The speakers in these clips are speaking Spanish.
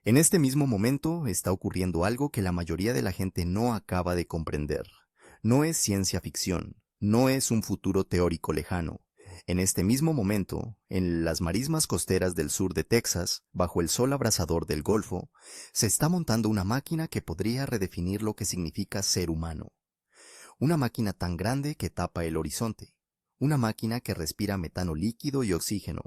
En este mismo momento está ocurriendo algo que la mayoría de la gente no acaba de comprender. No es ciencia ficción, no es un futuro teórico lejano. En este mismo momento, en las marismas costeras del sur de Texas, bajo el sol abrasador del Golfo, se está montando una máquina que podría redefinir lo que significa ser humano. Una máquina tan grande que tapa el horizonte. Una máquina que respira metano líquido y oxígeno.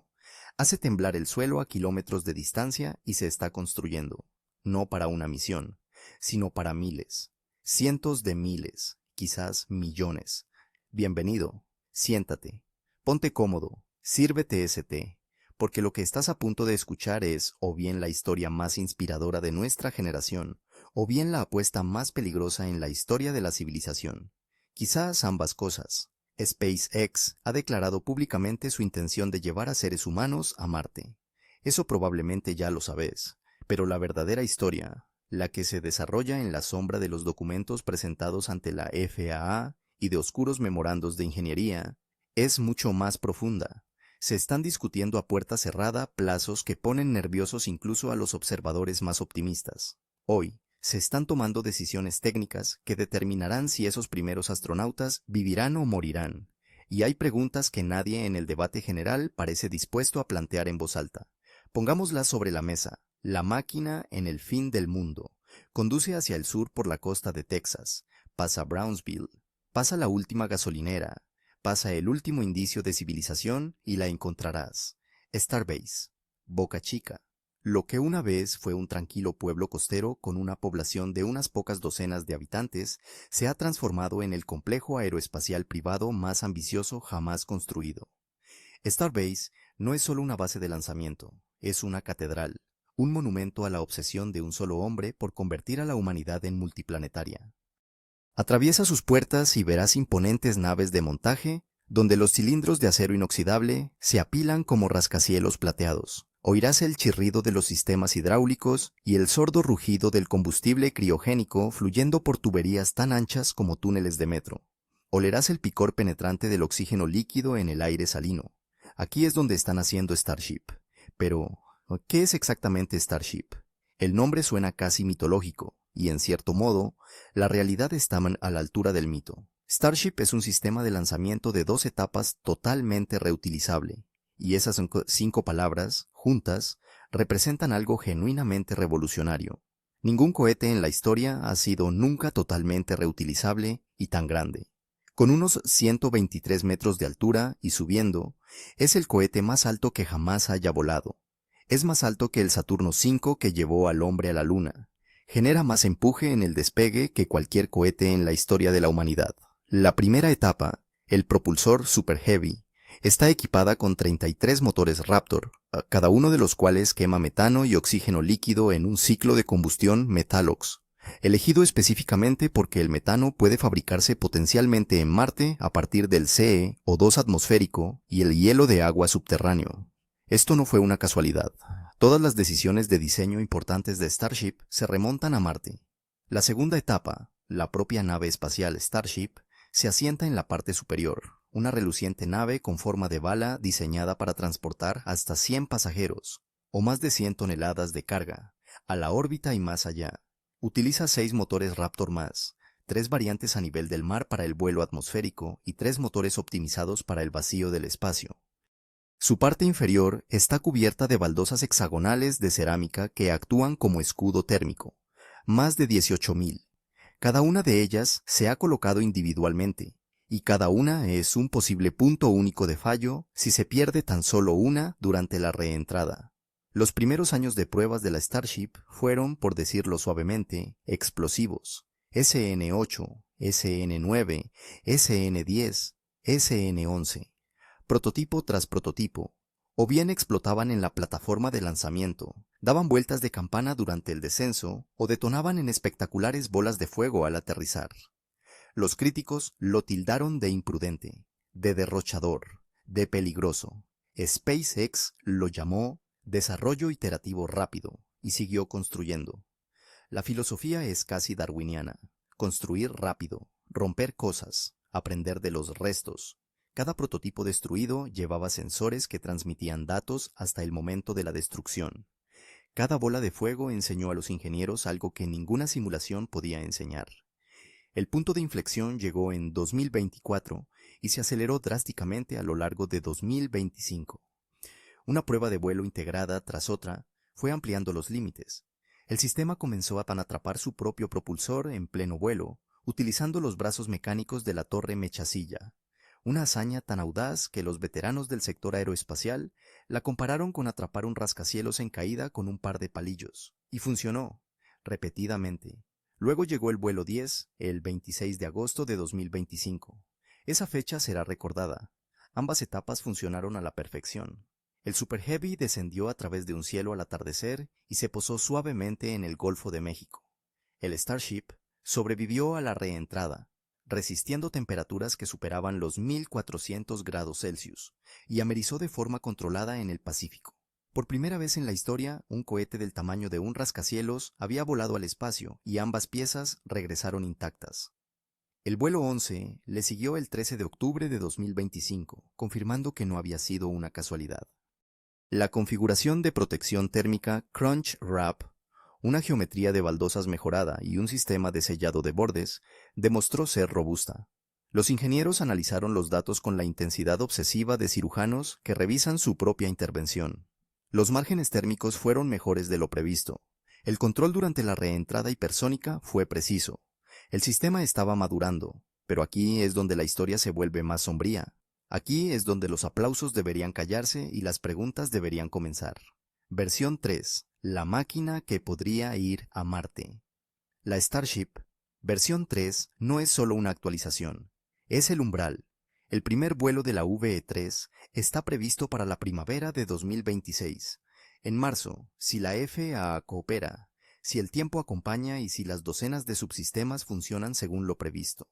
Hace temblar el suelo a kilómetros de distancia y se está construyendo. No para una misión, sino para miles. Cientos de miles, quizás millones. Bienvenido. Siéntate. Ponte cómodo. Sírvete ese té. Porque lo que estás a punto de escuchar es o bien la historia más inspiradora de nuestra generación, o bien la apuesta más peligrosa en la historia de la civilización. Quizás ambas cosas. SpaceX ha declarado públicamente su intención de llevar a seres humanos a Marte. Eso probablemente ya lo sabes, pero la verdadera historia, la que se desarrolla en la sombra de los documentos presentados ante la FAA y de oscuros memorandos de ingeniería, es mucho más profunda. Se están discutiendo a puerta cerrada plazos que ponen nerviosos incluso a los observadores más optimistas. Hoy, se están tomando decisiones técnicas que determinarán si esos primeros astronautas vivirán o morirán. Y hay preguntas que nadie en el debate general parece dispuesto a plantear en voz alta. Pongámoslas sobre la mesa. La máquina en el fin del mundo. Conduce hacia el sur por la costa de Texas. Pasa Brownsville. Pasa la última gasolinera. Pasa el último indicio de civilización y la encontrarás. Starbase. Boca Chica. Lo que una vez fue un tranquilo pueblo costero con una población de unas pocas docenas de habitantes, se ha transformado en el complejo aeroespacial privado más ambicioso jamás construido. Starbase no es solo una base de lanzamiento, es una catedral, un monumento a la obsesión de un solo hombre por convertir a la humanidad en multiplanetaria. Atraviesa sus puertas y verás imponentes naves de montaje, donde los cilindros de acero inoxidable se apilan como rascacielos plateados. Oirás el chirrido de los sistemas hidráulicos y el sordo rugido del combustible criogénico fluyendo por tuberías tan anchas como túneles de metro. Olerás el picor penetrante del oxígeno líquido en el aire salino. Aquí es donde están haciendo Starship. Pero, ¿qué es exactamente Starship? El nombre suena casi mitológico, y en cierto modo, la realidad está a la altura del mito. Starship es un sistema de lanzamiento de 2 etapas totalmente reutilizable, y esas 5 palabras, juntas, representan algo genuinamente revolucionario. Ningún cohete en la historia ha sido nunca totalmente reutilizable y tan grande. Con unos 123 metros de altura y subiendo, es el cohete más alto que jamás haya volado. Es más alto que el Saturno V que llevó al hombre a la Luna. Genera más empuje en el despegue que cualquier cohete en la historia de la humanidad. La primera etapa, el propulsor Super Heavy, está equipada con 33 motores Raptor, cada uno de los cuales quema metano y oxígeno líquido en un ciclo de combustión Metalox, elegido específicamente porque el metano puede fabricarse potencialmente en Marte a partir del CeO2 atmosférico y el hielo de agua subterráneo. Esto no fue una casualidad. Todas las decisiones de diseño importantes de Starship se remontan a Marte. La segunda etapa, la propia nave espacial Starship, se asienta en la parte superior, una reluciente nave con forma de bala diseñada para transportar hasta 100 pasajeros, o más de 100 toneladas de carga, a la órbita y más allá. Utiliza 6 motores Raptor más, 3 variantes a nivel del mar para el vuelo atmosférico y 3 motores optimizados para el vacío del espacio. Su parte inferior está cubierta de baldosas hexagonales de cerámica que actúan como escudo térmico, más de 18.000. Cada una de ellas se ha colocado individualmente, y cada una es un posible punto único de fallo si se pierde tan solo una durante la reentrada. Los primeros años de pruebas de la Starship fueron, por decirlo suavemente, explosivos. SN8, SN9, SN10, SN11. Prototipo tras prototipo, o bien explotaban en la plataforma de lanzamiento, daban vueltas de campana durante el descenso o detonaban en espectaculares bolas de fuego al aterrizar. Los críticos lo tildaron de imprudente, de derrochador, de peligroso. SpaceX lo llamó desarrollo iterativo rápido y siguió construyendo. La filosofía es casi darwiniana: construir rápido, romper cosas, aprender de los restos. Cada prototipo destruido llevaba sensores que transmitían datos hasta el momento de la destrucción. Cada bola de fuego enseñó a los ingenieros algo que ninguna simulación podía enseñar. El punto de inflexión llegó en 2024 y se aceleró drásticamente a lo largo de 2025. Una prueba de vuelo integrada tras otra fue ampliando los límites. El sistema comenzó a atrapar su propio propulsor en pleno vuelo, utilizando los brazos mecánicos de la torre Mechasilla, una hazaña tan audaz que los veteranos del sector aeroespacial la compararon con atrapar un rascacielos en caída con un par de palillos. Y funcionó, repetidamente. Luego llegó el vuelo 10, el 26 de agosto de 2025. Esa fecha será recordada. Ambas etapas funcionaron a la perfección. El Super Heavy descendió a través de un cielo al atardecer y se posó suavemente en el Golfo de México. El Starship sobrevivió a la reentrada, resistiendo temperaturas que superaban los 1400 grados Celsius, y amerizó de forma controlada en el Pacífico. Por primera vez en la historia, un cohete del tamaño de un rascacielos había volado al espacio y ambas piezas regresaron intactas. El vuelo 11 le siguió el 13 de octubre de 2025, confirmando que no había sido una casualidad. La configuración de protección térmica Crunch Wrap, una geometría de baldosas mejorada y un sistema de sellado de bordes, demostró ser robusta. Los ingenieros analizaron los datos con la intensidad obsesiva de cirujanos que revisan su propia intervención. Los márgenes térmicos fueron mejores de lo previsto. El control durante la reentrada hipersónica fue preciso. El sistema estaba madurando, pero aquí es donde la historia se vuelve más sombría. Aquí es donde los aplausos deberían callarse y las preguntas deberían comenzar. Versión 3. La máquina que podría ir a Marte. La Starship, versión 3, no es solo una actualización. Es el umbral. El primer vuelo de la VE3 está previsto para la primavera de 2026. En marzo, si la FAA coopera, si el tiempo acompaña y si las docenas de subsistemas funcionan según lo previsto.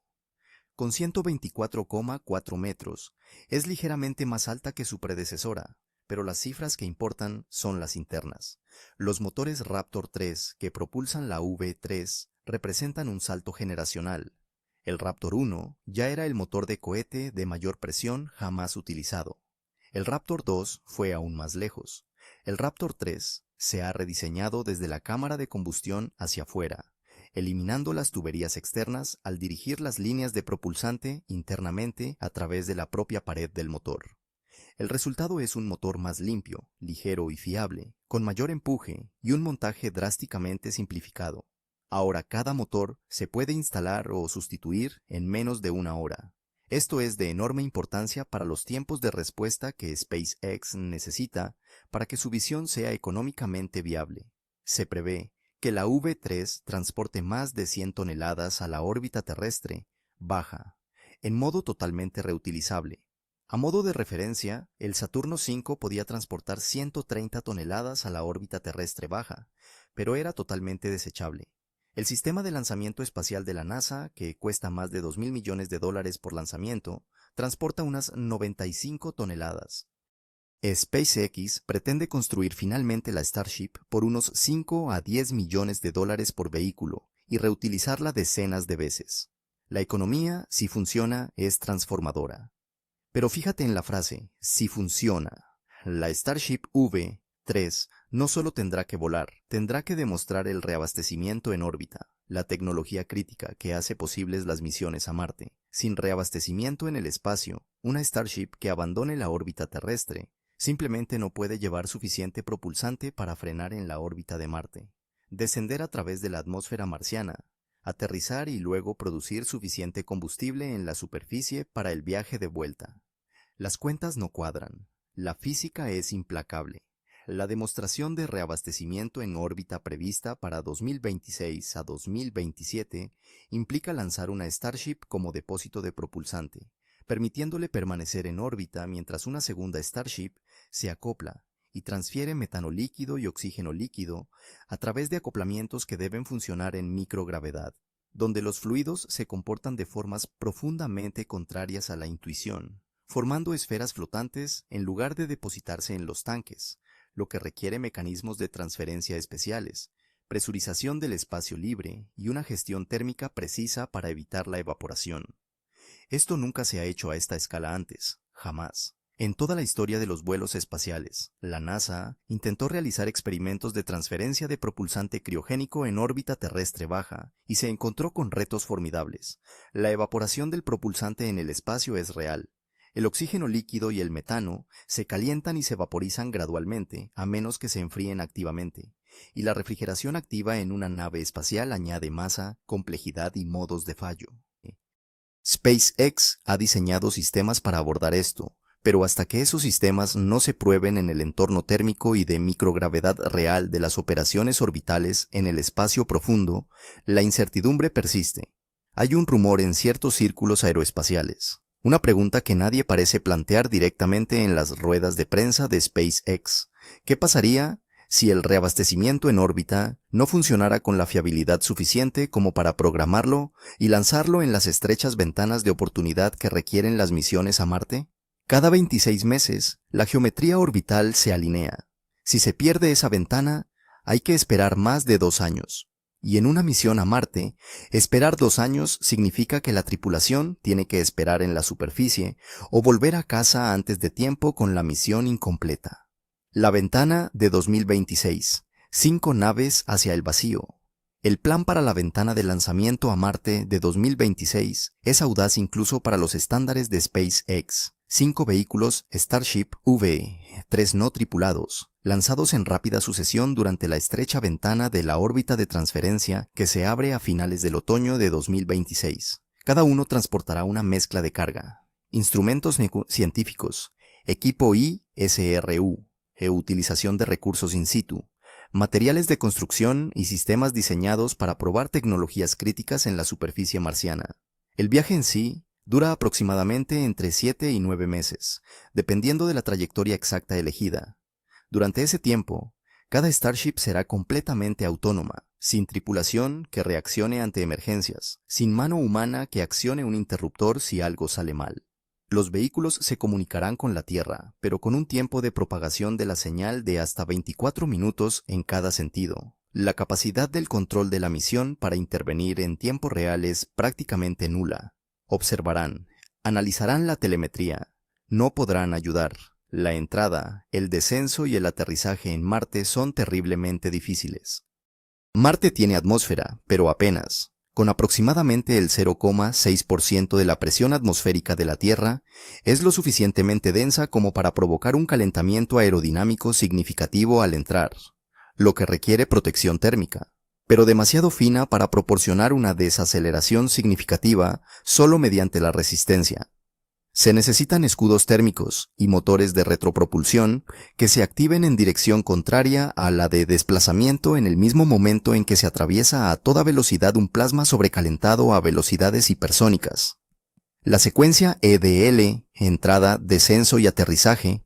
Con 124,4 metros, es ligeramente más alta que su predecesora, pero las cifras que importan son las internas. Los motores Raptor 3 que propulsan la V3 representan un salto generacional. El Raptor 1 ya era el motor de cohete de mayor presión jamás utilizado. El Raptor 2 fue aún más lejos. El Raptor 3 se ha rediseñado desde la cámara de combustión hacia afuera, eliminando las tuberías externas al dirigir las líneas de propulsante internamente a través de la propia pared del motor. El resultado es un motor más limpio, ligero y fiable, con mayor empuje y un montaje drásticamente simplificado. Ahora cada motor se puede instalar o sustituir en menos de una hora. Esto es de enorme importancia para los tiempos de respuesta que SpaceX necesita para que su visión sea económicamente viable. Se prevé que la V3 transporte más de 100 toneladas a la órbita terrestre baja, en modo totalmente reutilizable. A modo de referencia, el Saturno V podía transportar 130 toneladas a la órbita terrestre baja, pero era totalmente desechable. El sistema de lanzamiento espacial de la NASA, que cuesta más de $2.000 millones por lanzamiento, transporta unas 95 toneladas. SpaceX pretende construir finalmente la Starship por unos 5 a 10 millones de dólares por vehículo y reutilizarla decenas de veces. La economía, si funciona, es transformadora. Pero fíjate en la frase, si funciona. La Starship V3 no solo tendrá que volar, tendrá que demostrar el reabastecimiento en órbita, la tecnología crítica que hace posibles las misiones a Marte. Sin reabastecimiento en el espacio, una Starship que abandone la órbita terrestre simplemente no puede llevar suficiente propulsante para frenar en la órbita de Marte, descender a través de la atmósfera marciana, aterrizar y luego producir suficiente combustible en la superficie para el viaje de vuelta. Las cuentas no cuadran. La física es implacable. La demostración de reabastecimiento en órbita prevista para 2026 a 2027 implica lanzar una Starship como depósito de propulsante, permitiéndole permanecer en órbita mientras una segunda Starship se acopla y transfiere metano líquido y oxígeno líquido a través de acoplamientos que deben funcionar en microgravedad, donde los fluidos se comportan de formas profundamente contrarias a la intuición, formando esferas flotantes en lugar de depositarse en los tanques, lo que requiere mecanismos de transferencia especiales, presurización del espacio libre y una gestión térmica precisa para evitar la evaporación. Esto nunca se ha hecho a esta escala antes, jamás. En toda la historia de los vuelos espaciales, la NASA intentó realizar experimentos de transferencia de propulsante criogénico en órbita terrestre baja y se encontró con retos formidables. La evaporación del propulsante en el espacio es real. El oxígeno líquido y el metano se calientan y se vaporizan gradualmente, a menos que se enfríen activamente. Y la refrigeración activa en una nave espacial añade masa, complejidad y modos de fallo. SpaceX ha diseñado sistemas para abordar esto, pero hasta que esos sistemas no se prueben en el entorno térmico y de microgravedad real de las operaciones orbitales en el espacio profundo, la incertidumbre persiste. Hay un rumor en ciertos círculos aeroespaciales. Una pregunta que nadie parece plantear directamente en las ruedas de prensa de SpaceX. ¿Qué pasaría si el reabastecimiento en órbita no funcionara con la fiabilidad suficiente como para programarlo y lanzarlo en las estrechas ventanas de oportunidad que requieren las misiones a Marte? Cada 26 meses, la geometría orbital se alinea. Si se pierde esa ventana, hay que esperar más de 2 años. Y en una misión a Marte, esperar 2 años significa que la tripulación tiene que esperar en la superficie o volver a casa antes de tiempo con la misión incompleta. La ventana de 2026. 5 naves hacia el vacío. El plan para la ventana de lanzamiento a Marte de 2026 es audaz incluso para los estándares de SpaceX. 5 vehículos Starship V, 3 no tripulados, lanzados en rápida sucesión durante la estrecha ventana de la órbita de transferencia que se abre a finales del otoño de 2026. Cada uno transportará una mezcla de carga, instrumentos científicos, equipo ISRU, utilización de recursos in situ, materiales de construcción y sistemas diseñados para probar tecnologías críticas en la superficie marciana. El viaje en sí dura aproximadamente entre 7 y 9 meses, dependiendo de la trayectoria exacta elegida. Durante ese tiempo, cada Starship será completamente autónoma, sin tripulación que reaccione ante emergencias, sin mano humana que accione un interruptor si algo sale mal. Los vehículos se comunicarán con la Tierra, pero con un tiempo de propagación de la señal de hasta 24 minutos en cada sentido. La capacidad del control de la misión para intervenir en tiempo real es prácticamente nula. Observarán, analizarán la telemetría, no podrán ayudar. La entrada, el descenso y el aterrizaje en Marte son terriblemente difíciles. Marte tiene atmósfera, pero apenas. Con aproximadamente el 0,6% de la presión atmosférica de la Tierra, es lo suficientemente densa como para provocar un calentamiento aerodinámico significativo al entrar, lo que requiere protección térmica, pero demasiado fina para proporcionar una desaceleración significativa solo mediante la resistencia. Se necesitan escudos térmicos y motores de retropropulsión que se activen en dirección contraria a la de desplazamiento en el mismo momento en que se atraviesa a toda velocidad un plasma sobrecalentado a velocidades hipersónicas. La secuencia EDL, entrada, descenso y aterrizaje,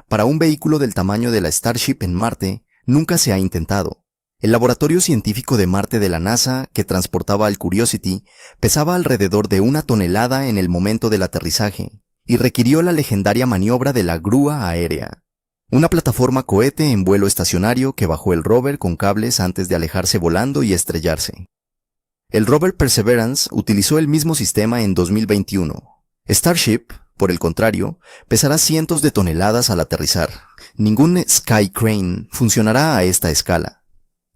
para un vehículo del tamaño de la Starship en Marte, nunca se ha intentado. El laboratorio científico de Marte de la NASA, que transportaba al Curiosity, pesaba alrededor de 1 tonelada en el momento del aterrizaje, y requirió la legendaria maniobra de la grúa aérea, una plataforma cohete en vuelo estacionario que bajó el rover con cables antes de alejarse volando y estrellarse. El rover Perseverance utilizó el mismo sistema en 2021. Starship, por el contrario, pesará cientos de toneladas al aterrizar. Ningún Sky Crane funcionará a esta escala.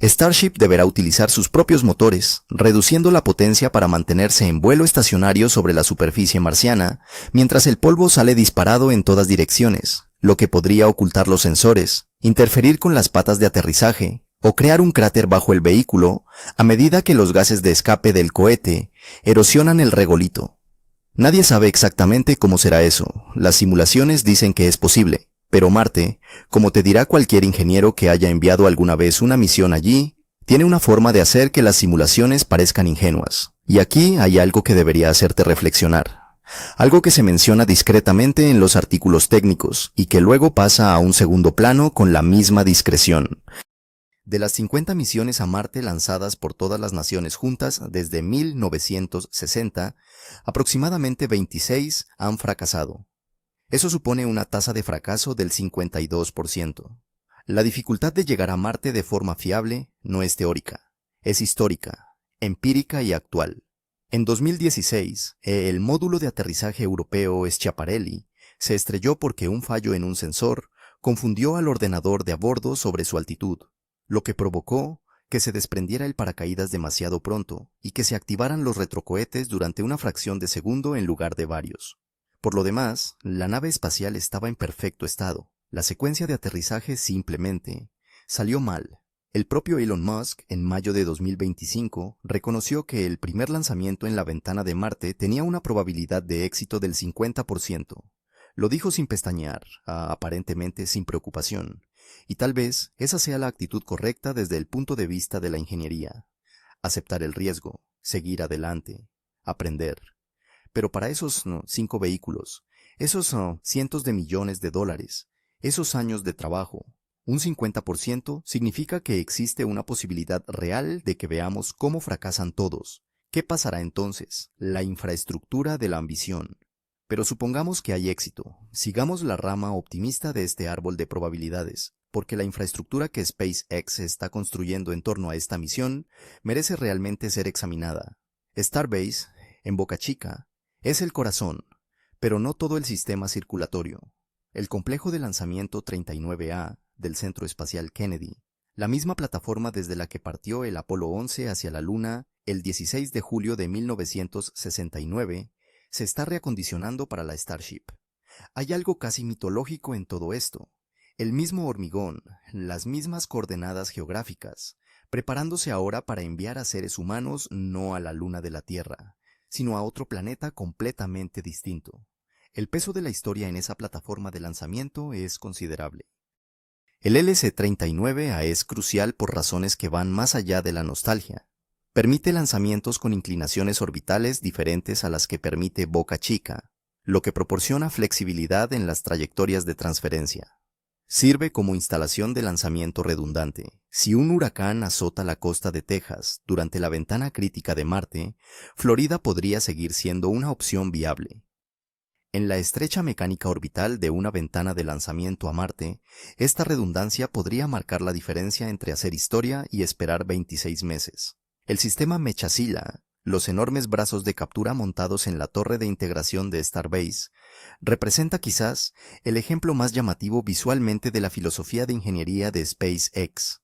Starship deberá utilizar sus propios motores, reduciendo la potencia para mantenerse en vuelo estacionario sobre la superficie marciana, mientras el polvo sale disparado en todas direcciones, lo que podría ocultar los sensores, interferir con las patas de aterrizaje, o crear un cráter bajo el vehículo a medida que los gases de escape del cohete erosionan el regolito. Nadie sabe exactamente cómo será eso. Las simulaciones dicen que es posible. Pero Marte, como te dirá cualquier ingeniero que haya enviado alguna vez una misión allí, tiene una forma de hacer que las simulaciones parezcan ingenuas. Y aquí hay algo que debería hacerte reflexionar. Algo que se menciona discretamente en los artículos técnicos y que luego pasa a un segundo plano con la misma discreción. De las 50 misiones a Marte lanzadas por todas las naciones juntas desde 1960, aproximadamente 26 han fracasado. Eso supone una tasa de fracaso del 52%. La dificultad de llegar a Marte de forma fiable no es teórica, es histórica, empírica y actual. En 2016, el módulo de aterrizaje europeo Schiaparelli Se estrelló porque un fallo en un sensor confundió al ordenador de a bordo sobre su altitud, lo que provocó que se desprendiera el paracaídas demasiado pronto y que se activaran los retrocohetes durante una fracción de segundo en lugar de varios. Por lo demás, la nave espacial estaba en perfecto estado. La secuencia de aterrizaje simplemente salió mal. El propio Elon Musk, en mayo de 2025, reconoció que el primer lanzamiento en la ventana de Marte tenía una probabilidad de éxito del 50%. Lo dijo sin pestañear, aparentemente sin preocupación. Y tal vez esa sea la actitud correcta desde el punto de vista de la ingeniería. Aceptar el riesgo, seguir adelante, aprender. Pero para esos 5 vehículos, esos cientos de millones de dólares, esos años de trabajo, un 50% significa que existe una posibilidad real de que veamos cómo fracasan todos. ¿Qué pasará entonces? La infraestructura de la ambición. Pero supongamos que hay éxito. Sigamos la rama optimista de este árbol de probabilidades, porque la infraestructura que SpaceX está construyendo en torno a esta misión merece realmente ser examinada. Starbase, en Boca Chica, es el corazón, pero no todo el sistema circulatorio. El complejo de lanzamiento 39A del Centro Espacial Kennedy, la misma plataforma desde la que partió el Apolo 11 hacia la Luna el 16 de julio de 1969, se está reacondicionando para la Starship. Hay algo casi mitológico en todo esto. El mismo hormigón, las mismas coordenadas geográficas, preparándose ahora para enviar a seres humanos no a la luna de la Tierra, sino a otro planeta completamente distinto. El peso de la historia en esa plataforma de lanzamiento es considerable. El LC-39A es crucial por razones que van más allá de la nostalgia. Permite lanzamientos con inclinaciones orbitales diferentes a las que permite Boca Chica, lo que proporciona flexibilidad en las trayectorias de transferencia. Sirve como instalación de lanzamiento redundante. Si un huracán azota la costa de Texas durante la ventana crítica de Marte, Florida podría seguir siendo una opción viable. En la estrecha mecánica orbital de una ventana de lanzamiento a Marte, esta redundancia podría marcar la diferencia entre hacer historia y esperar 26 meses. El sistema Mechazilla, los enormes brazos de captura montados en la torre de integración de Starbase, representa quizás el ejemplo más llamativo visualmente de la filosofía de ingeniería de SpaceX.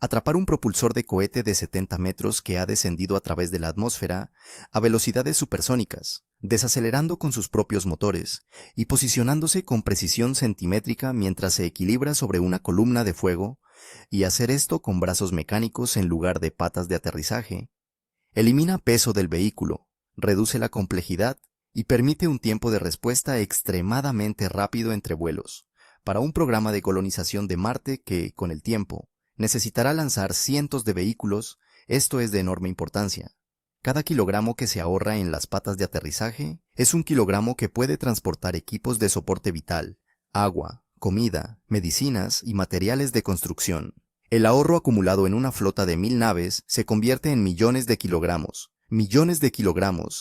Atrapar un propulsor de cohete de 70 metros que ha descendido a través de la atmósfera a velocidades supersónicas, desacelerando con sus propios motores y posicionándose con precisión centimétrica mientras se equilibra sobre una columna de fuego, y hacer esto con brazos mecánicos en lugar de patas de aterrizaje, elimina peso del vehículo, reduce la complejidad y permite un tiempo de respuesta extremadamente rápido entre vuelos, para un programa de colonización de Marte que, con el tiempo, necesitará lanzar cientos de vehículos. Esto es de enorme importancia. Cada kilogramo que se ahorra en las patas de aterrizaje es un kilogramo que puede transportar equipos de soporte vital, agua, comida, medicinas y materiales de construcción. El ahorro acumulado en una flota de 1000 naves se convierte en millones de kilogramos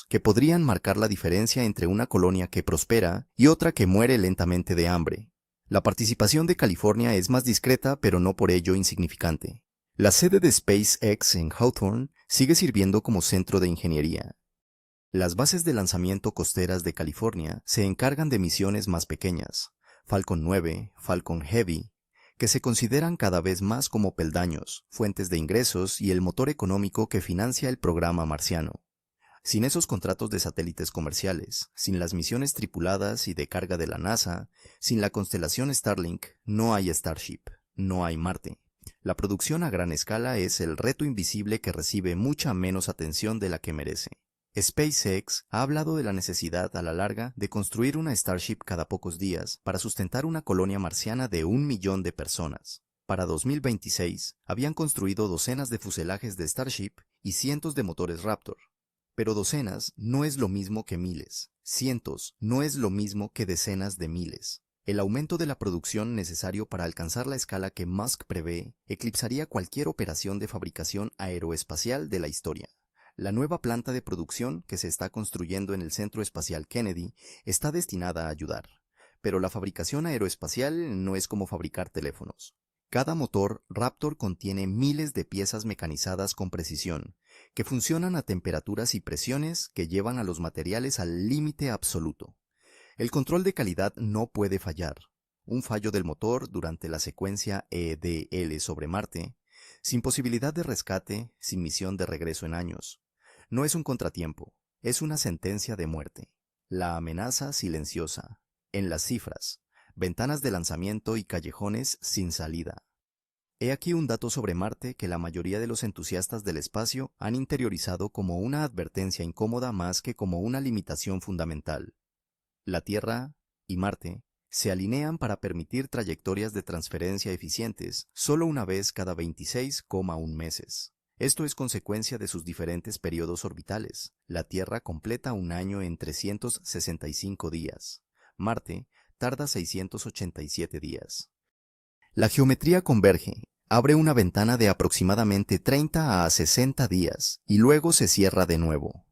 que podrían marcar la diferencia entre una colonia que prospera y otra que muere lentamente de hambre. La participación de California es más discreta, pero no por ello insignificante. La sede de SpaceX en Hawthorne sigue sirviendo como centro de ingeniería. Las bases de lanzamiento costeras de California se encargan de misiones más pequeñas, Falcon 9, Falcon Heavy, que se consideran cada vez más como peldaños, fuentes de ingresos y el motor económico que financia el programa marciano. Sin esos contratos de satélites comerciales, sin las misiones tripuladas y de carga de la NASA, sin la constelación Starlink, no hay Starship, no hay Marte. La producción a gran escala es el reto invisible que recibe mucha menos atención de la que merece. SpaceX ha hablado de la necesidad a la larga de construir una Starship cada pocos días para sustentar una colonia marciana de 1 millón de personas. Para 2026, habían construido docenas de fuselajes de Starship y cientos de motores Raptor. Pero docenas no es lo mismo que miles, cientos no es lo mismo que decenas de miles. El aumento de la producción necesario para alcanzar la escala que Musk prevé eclipsaría cualquier operación de fabricación aeroespacial de la historia. La nueva planta de producción que se está construyendo en el Centro Espacial Kennedy está destinada a ayudar, pero la fabricación aeroespacial no es como fabricar teléfonos. Cada motor Raptor contiene miles de piezas mecanizadas con precisión, que funcionan a temperaturas y presiones que llevan a los materiales al límite absoluto. El control de calidad no puede fallar. Un fallo del motor durante la secuencia EDL sobre Marte, sin posibilidad de rescate, sin misión de regreso en años. No es un contratiempo, es una sentencia de muerte. La amenaza silenciosa. En las cifras, ventanas de lanzamiento y callejones sin salida. He aquí un dato sobre Marte que la mayoría de los entusiastas del espacio han interiorizado como una advertencia incómoda más que como una limitación fundamental. La Tierra y Marte se alinean para permitir trayectorias de transferencia eficientes solo una vez cada 26,1 meses. Esto es consecuencia de sus diferentes periodos orbitales. La Tierra completa un año en 365 días. Marte tarda 687 días. La geometría converge, abre una ventana de aproximadamente 30 a 60 días y luego se cierra de nuevo.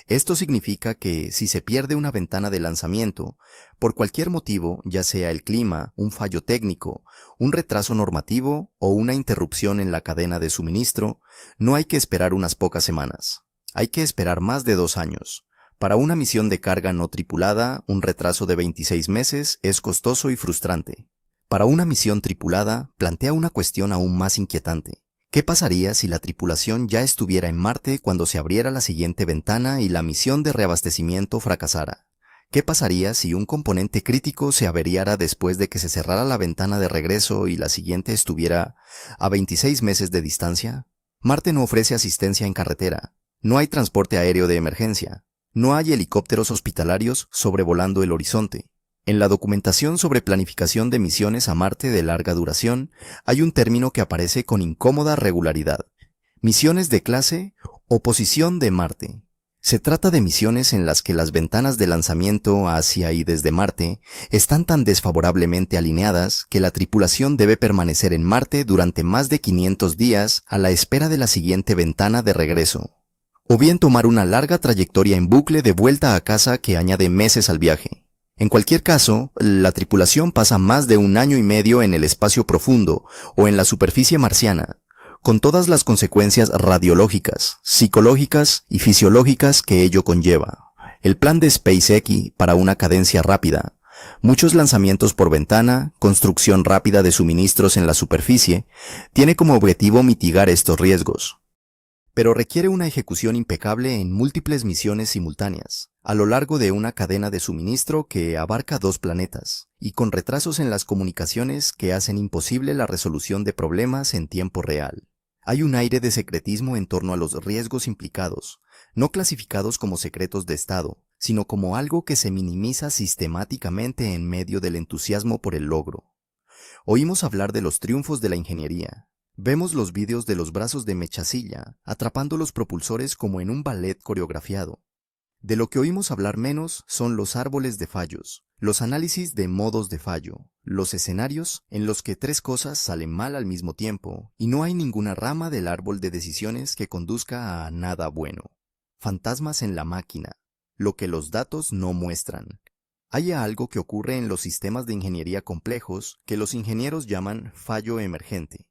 Esto significa que si se pierde una ventana de lanzamiento, por cualquier motivo, ya sea el clima, un fallo técnico, un retraso normativo o una interrupción en la cadena de suministro, no hay que esperar unas pocas semanas. Hay que esperar más de 2 años. Para una misión de carga no tripulada, un retraso de 26 meses es costoso y frustrante. Para una misión tripulada, plantea una cuestión aún más inquietante. ¿Qué pasaría si la tripulación ya estuviera en Marte cuando se abriera la siguiente ventana y la misión de reabastecimiento fracasara? ¿Qué pasaría si un componente crítico se averiara después de que se cerrara la ventana de regreso y la siguiente estuviera a 26 meses de distancia? Marte no ofrece asistencia en carretera. No hay transporte aéreo de emergencia. No hay helicópteros hospitalarios sobrevolando el horizonte. En la documentación sobre planificación de misiones a Marte de larga duración, hay un término que aparece con incómoda regularidad. Misiones de clase o posición de Marte. Se trata de misiones en las que las ventanas de lanzamiento hacia y desde Marte están tan desfavorablemente alineadas que la tripulación debe permanecer en Marte durante más de 500 días a la espera de la siguiente ventana de regreso. O bien tomar una larga trayectoria en bucle de vuelta a casa que añade meses al viaje. En cualquier caso, la tripulación pasa más de 1 año y medio en el espacio profundo o en la superficie marciana, con todas las consecuencias radiológicas, psicológicas y fisiológicas que ello conlleva. El plan de SpaceX para una cadencia rápida, muchos lanzamientos por ventana, construcción rápida de suministros en la superficie, tiene como objetivo mitigar estos riesgos. Pero requiere una ejecución impecable en múltiples misiones simultáneas, a lo largo de una cadena de suministro que abarca 2 planetas, y con retrasos en las comunicaciones que hacen imposible la resolución de problemas en tiempo real. Hay un aire de secretismo en torno a los riesgos implicados, no clasificados como secretos de Estado, sino como algo que se minimiza sistemáticamente en medio del entusiasmo por el logro. Oímos hablar de los triunfos de la ingeniería. Vemos los vídeos de los brazos de Mechasilla atrapando los propulsores como en un ballet coreografiado. De lo que oímos hablar menos son los árboles de fallos, los análisis de modos de fallo, los escenarios en los que 3 cosas salen mal al mismo tiempo y no hay ninguna rama del árbol de decisiones que conduzca a nada bueno. Fantasmas en la máquina, lo que los datos no muestran. Hay algo que ocurre en los sistemas de ingeniería complejos que los ingenieros llaman fallo emergente.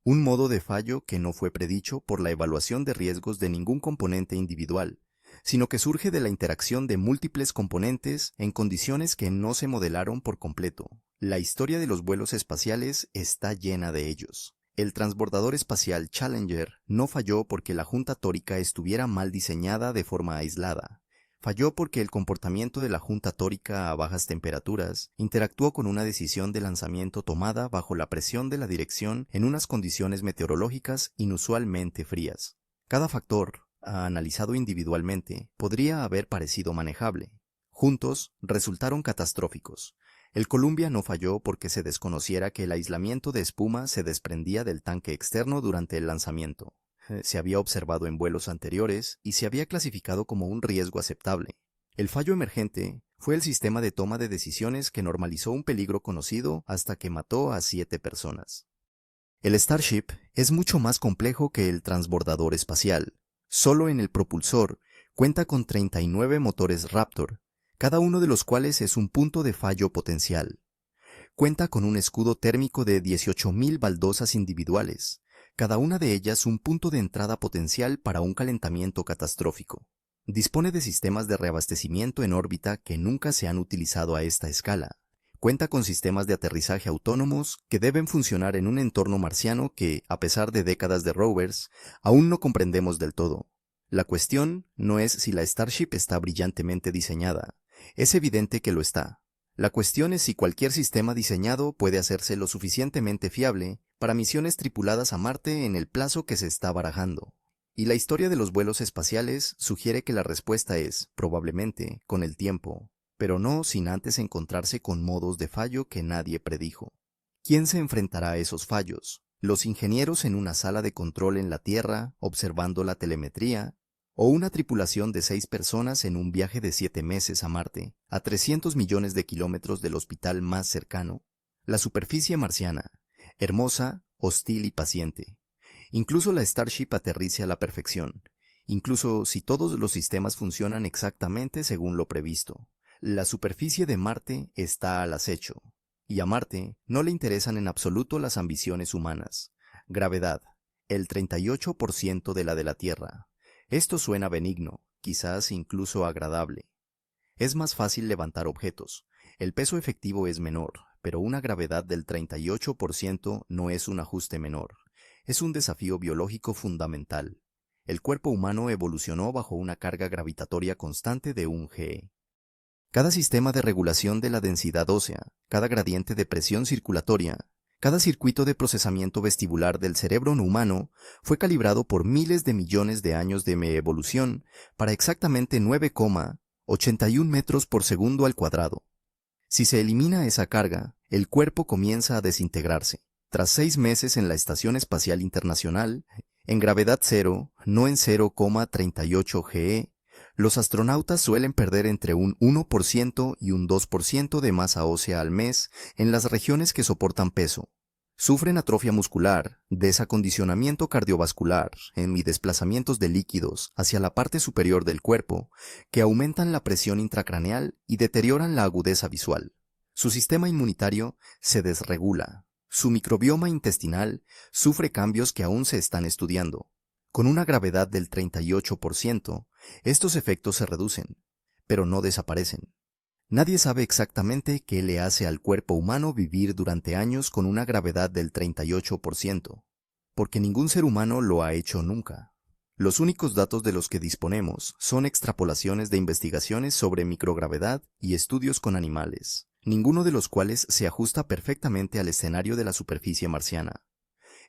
Un modo de fallo que no fue predicho por la evaluación de riesgos de ningún componente individual, sino que surge de la interacción de múltiples componentes en condiciones que no se modelaron por completo. La historia de los vuelos espaciales está llena de ellos. El transbordador espacial Challenger no falló porque la junta tórica estuviera mal diseñada de forma aislada. Falló porque el comportamiento de la junta tórica a bajas temperaturas interactuó con una decisión de lanzamiento tomada bajo la presión de la dirección en unas condiciones meteorológicas inusualmente frías. Cada factor, analizado individualmente, podría haber parecido manejable. Juntos, resultaron catastróficos. El Columbia no falló porque se desconociera que el aislamiento de espuma se desprendía del tanque externo durante el lanzamiento. Se había observado en vuelos anteriores y se había clasificado como un riesgo aceptable. El fallo emergente fue el sistema de toma de decisiones que normalizó un peligro conocido hasta que mató a 7 personas. El Starship es mucho más complejo que el transbordador espacial. Solo en el propulsor cuenta con 39 motores Raptor, cada uno de los cuales es un punto de fallo potencial. Cuenta con un escudo térmico de 18.000 baldosas individuales, cada una de ellas un punto de entrada potencial para un calentamiento catastrófico. Dispone de sistemas de reabastecimiento en órbita que nunca se han utilizado a esta escala. Cuenta con sistemas de aterrizaje autónomos que deben funcionar en un entorno marciano que, a pesar de décadas de rovers, aún no comprendemos del todo. La cuestión no es si la Starship está brillantemente diseñada. Es evidente que lo está. La cuestión es si cualquier sistema diseñado puede hacerse lo suficientemente fiable para misiones tripuladas a Marte en el plazo que se está barajando. Y la historia de los vuelos espaciales sugiere que la respuesta es, probablemente, con el tiempo, pero no sin antes encontrarse con modos de fallo que nadie predijo. ¿Quién se enfrentará a esos fallos? ¿Los ingenieros en una sala de control en la Tierra, observando la telemetría? ¿O una tripulación de 6 personas en un viaje de 7 meses a Marte, a 300 millones de kilómetros del hospital más cercano? La superficie marciana, hermosa, hostil y paciente. Incluso la Starship aterriza a la perfección, incluso si todos los sistemas funcionan exactamente según lo previsto. La superficie de Marte está al acecho, y a Marte no le interesan en absoluto las ambiciones humanas. Gravedad, el 38% de la de la Tierra. Esto suena benigno, quizás incluso agradable. Es más fácil levantar objetos. El peso efectivo es menor, pero una gravedad del 38% no es un ajuste menor. Es un desafío biológico fundamental. El cuerpo humano evolucionó bajo una carga gravitatoria constante de 1 G. Cada sistema de regulación de la densidad ósea, cada gradiente de presión circulatoria, cada circuito de procesamiento vestibular del cerebro humano fue calibrado por miles de millones de años de evolución para exactamente 9,81 metros por segundo al cuadrado. Si se elimina esa carga, el cuerpo comienza a desintegrarse. Tras 6 meses en la Estación Espacial Internacional, en gravedad cero, no en 0,38 GE, los astronautas suelen perder entre un 1% y un 2% de masa ósea al mes en las regiones que soportan peso. Sufren atrofia muscular, desacondicionamiento cardiovascular y desplazamientos de líquidos hacia la parte superior del cuerpo que aumentan la presión intracraneal y deterioran la agudeza visual. Su sistema inmunitario se desregula. Su microbioma intestinal sufre cambios que aún se están estudiando. Con una gravedad del 38%, estos efectos se reducen, pero no desaparecen. Nadie sabe exactamente qué le hace al cuerpo humano vivir durante años con una gravedad del 38%, porque ningún ser humano lo ha hecho nunca. Los únicos datos de los que disponemos son extrapolaciones de investigaciones sobre microgravedad y estudios con animales, ninguno de los cuales se ajusta perfectamente al escenario de la superficie marciana.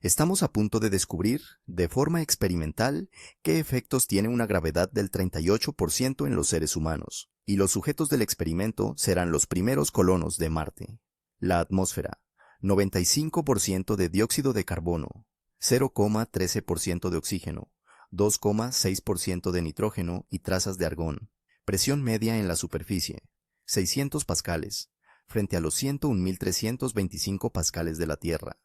Estamos a punto de descubrir, de forma experimental, qué efectos tiene una gravedad del 38% en los seres humanos, y los sujetos del experimento serán los primeros colonos de Marte. La atmósfera, 95% de dióxido de carbono, 0,13% de oxígeno, 2,6% de nitrógeno y trazas de argón. Presión media en la superficie, 600 pascales, frente a los 101.325 pascales de la Tierra.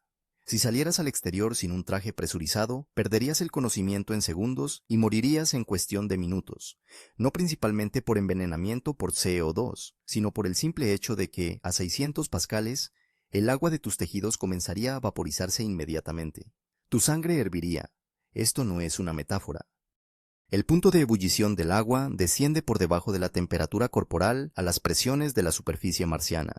Si salieras al exterior sin un traje presurizado, perderías el conocimiento en segundos y morirías en cuestión de minutos, no principalmente por envenenamiento por CO2, sino por el simple hecho de que, a 600 pascales, el agua de tus tejidos comenzaría a vaporizarse inmediatamente. Tu sangre herviría. Esto no es una metáfora. El punto de ebullición del agua desciende por debajo de la temperatura corporal a las presiones de la superficie marciana.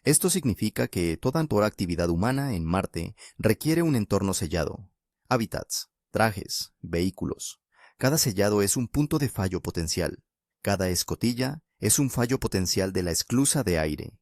Esto significa que toda actividad humana en Marte requiere un entorno sellado, hábitats, trajes, vehículos. Cada sellado es un punto de fallo potencial. Cada escotilla es un fallo potencial de la esclusa de aire.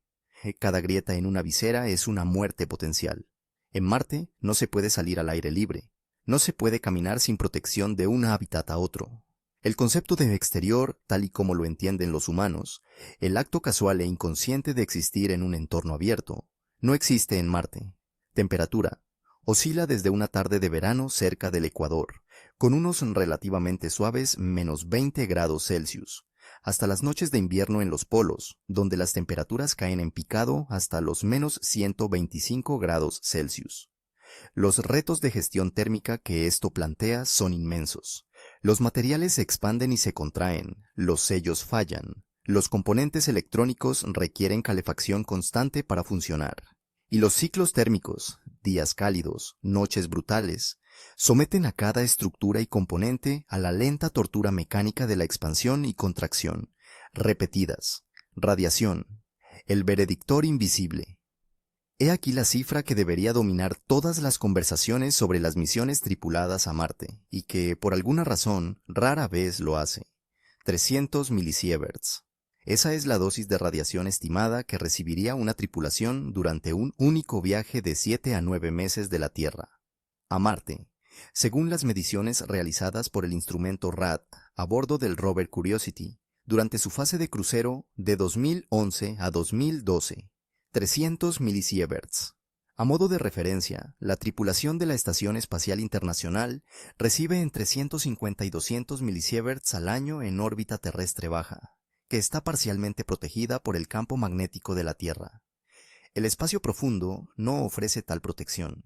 Cada grieta en una visera es una muerte potencial. En Marte no se puede salir al aire libre. No se puede caminar sin protección de un hábitat a otro. El concepto de exterior, tal y como lo entienden los humanos, el acto casual e inconsciente de existir en un entorno abierto, no existe en Marte. Temperatura. Oscila desde una tarde de verano cerca del Ecuador, con unos relativamente suaves -20 °C, hasta las noches de invierno en los polos, donde las temperaturas caen en picado hasta los -125 °C. Los retos de gestión térmica que esto plantea son inmensos. Los materiales se expanden y se contraen, los sellos fallan, los componentes electrónicos requieren calefacción constante para funcionar. Y los ciclos térmicos, días cálidos, noches brutales, Someten a cada estructura y componente a la lenta tortura mecánica de la expansión y contracción, repetidas. Radiación. El veredictor invisible. He aquí la cifra que debería dominar todas las conversaciones sobre las misiones tripuladas a Marte, y que, por alguna razón, rara vez lo hace. 300 milisieverts. Esa es la dosis de radiación estimada que recibiría una tripulación durante un único viaje de 7 a 9 meses de la Tierra a Marte, según las mediciones realizadas por el instrumento RAD a bordo del rover Curiosity durante su fase de crucero de 2011 a 2012. 300 milisieverts. A modo de referencia, la tripulación de la Estación Espacial Internacional recibe entre 150 y 200 milisieverts al año en órbita terrestre baja, que está parcialmente protegida por el campo magnético de la Tierra. El espacio profundo no ofrece tal protección.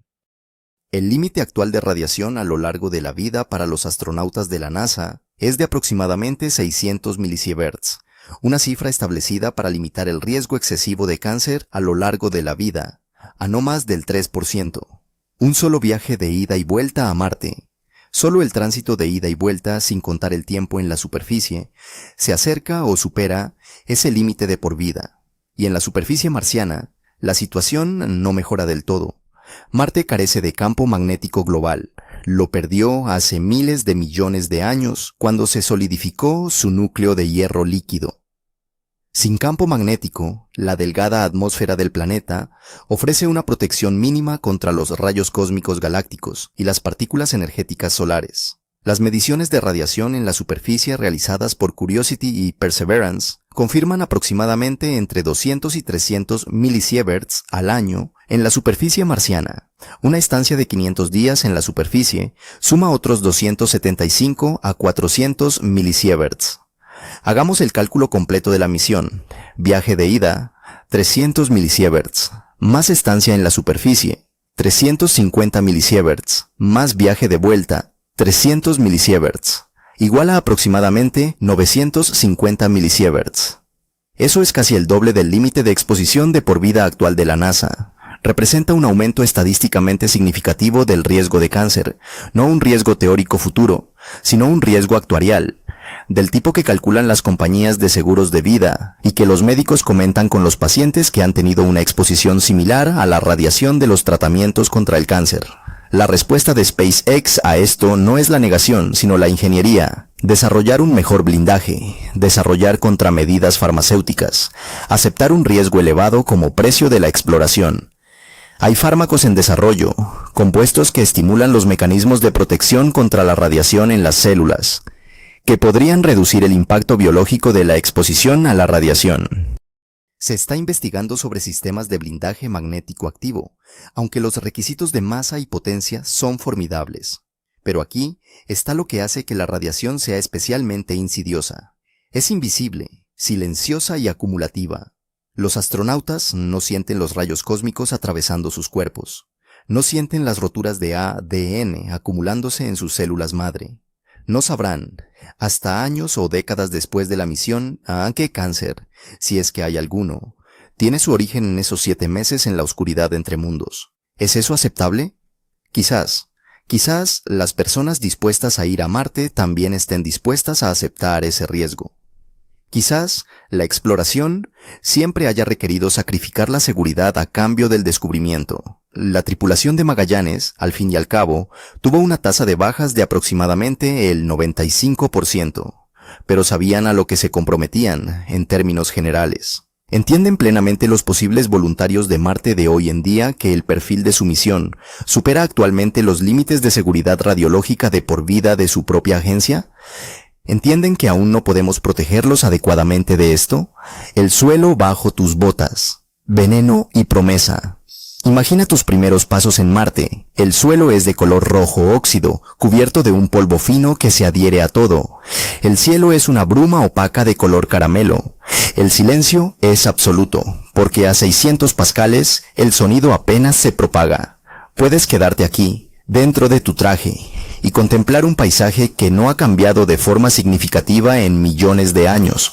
El límite actual de radiación a lo largo de la vida para los astronautas de la NASA es de aproximadamente 600 milisieverts, una cifra establecida para limitar el riesgo excesivo de cáncer a lo largo de la vida, a no más del 3%. Un solo viaje de ida y vuelta a Marte, solo el tránsito de ida y vuelta sin contar el tiempo en la superficie, se acerca o supera ese límite de por vida. Y en la superficie marciana, la situación no mejora del todo. Marte carece de campo magnético global. Lo perdió hace miles de millones de años cuando se solidificó su núcleo de hierro líquido. Sin campo magnético, la delgada atmósfera del planeta ofrece una protección mínima contra los rayos cósmicos galácticos y las partículas energéticas solares. Las mediciones de radiación en la superficie realizadas por Curiosity y Perseverance confirman aproximadamente entre 200 y 300 milisieverts al año en la superficie marciana. Una estancia de 500 días en la superficie suma otros 275 a 400 milisieverts. Hagamos el cálculo completo de la misión. Viaje de ida, 300 milisieverts, más estancia en la superficie, 350 milisieverts, más viaje de vuelta, 300 milisieverts, igual a aproximadamente 950 milisieverts. Eso es casi el doble del límite de exposición de por vida actual de la NASA. Representa un aumento estadísticamente significativo del riesgo de cáncer, no un riesgo teórico futuro, sino un riesgo actuarial, del tipo que calculan las compañías de seguros de vida y que los médicos comentan con los pacientes que han tenido una exposición similar a la radiación de los tratamientos contra el cáncer. La respuesta de SpaceX a esto no es la negación, sino la ingeniería. Desarrollar un mejor blindaje, desarrollar contramedidas farmacéuticas, aceptar un riesgo elevado como precio de la exploración. Hay fármacos en desarrollo, compuestos que estimulan los mecanismos de protección contra la radiación en las células, que podrían reducir el impacto biológico de la exposición a la radiación. Se está investigando sobre sistemas de blindaje magnético activo, aunque los requisitos de masa y potencia son formidables. Pero aquí está lo que hace que la radiación sea especialmente insidiosa. Es invisible, silenciosa y acumulativa. Los astronautas no sienten los rayos cósmicos atravesando sus cuerpos. No sienten las roturas de ADN acumulándose en sus células madre. No sabrán, hasta años o décadas después de la misión, a qué cáncer, si es que hay alguno, tiene su origen en esos 7 meses en la oscuridad entre mundos. ¿Es eso aceptable? Quizás las personas dispuestas a ir a Marte también estén dispuestas a aceptar ese riesgo. Quizás la exploración siempre haya requerido sacrificar la seguridad a cambio del descubrimiento. La tripulación de Magallanes, al fin y al cabo, tuvo una tasa de bajas de aproximadamente el 95%, pero sabían a lo que se comprometían en términos generales. ¿Entienden plenamente los posibles voluntarios de Marte de hoy en día que el perfil de su misión supera actualmente los límites de seguridad radiológica de por vida de su propia agencia? ¿Entienden que aún no podemos protegerlos adecuadamente de esto? El suelo bajo tus botas. Veneno y promesa. Imagina tus primeros pasos en Marte. El suelo es de color rojo óxido, cubierto de un polvo fino que se adhiere a todo. El cielo es una bruma opaca de color caramelo. El silencio es absoluto, porque a 600 pascales el sonido apenas se propaga. Puedes quedarte aquí, dentro de tu traje, y contemplar un paisaje que no ha cambiado de forma significativa en millones de años.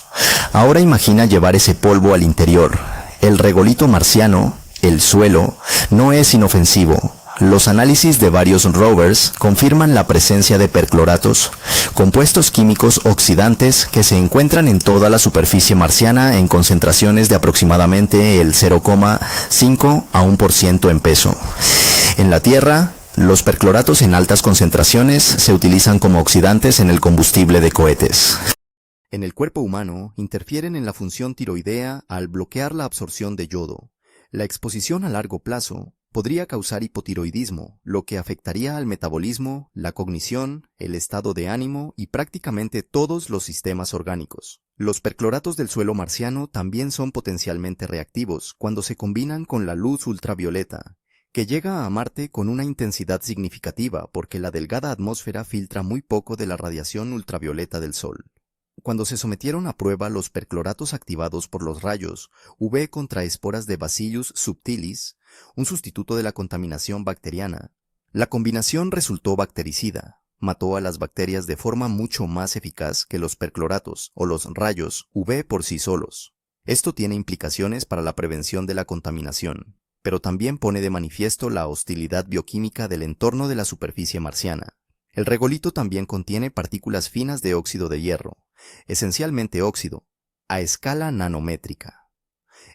Ahora imagina llevar ese polvo al interior. El regolito marciano, el suelo, no es inofensivo. los análisis de varios rovers confirman la presencia de percloratos, compuestos químicos oxidantes que se encuentran en toda la superficie marciana en concentraciones de aproximadamente el 0,5 a 1% en peso. En la Tierra, los percloratos en altas concentraciones se utilizan como oxidantes en el combustible de cohetes. En el cuerpo humano, interfieren en la función tiroidea al bloquear la absorción de yodo. La exposición a largo plazo podría causar hipotiroidismo, lo que afectaría al metabolismo, la cognición, el estado de ánimo y prácticamente todos los sistemas orgánicos. Los percloratos del suelo marciano también son potencialmente reactivos cuando se combinan con la luz ultravioleta, que llega a Marte con una intensidad significativa porque la delgada atmósfera filtra muy poco de la radiación ultravioleta del Sol. Cuando se sometieron a prueba los percloratos activados por los rayos UV contra esporas de Bacillus subtilis, un sustituto de la contaminación bacteriana, la combinación resultó bactericida, mató a las bacterias de forma mucho más eficaz que los percloratos o los rayos UV por sí solos. Esto tiene implicaciones para la prevención de la contaminación, pero también pone de manifiesto la hostilidad bioquímica del entorno de la superficie marciana. El regolito también contiene partículas finas de óxido de hierro, esencialmente óxido, a escala nanométrica.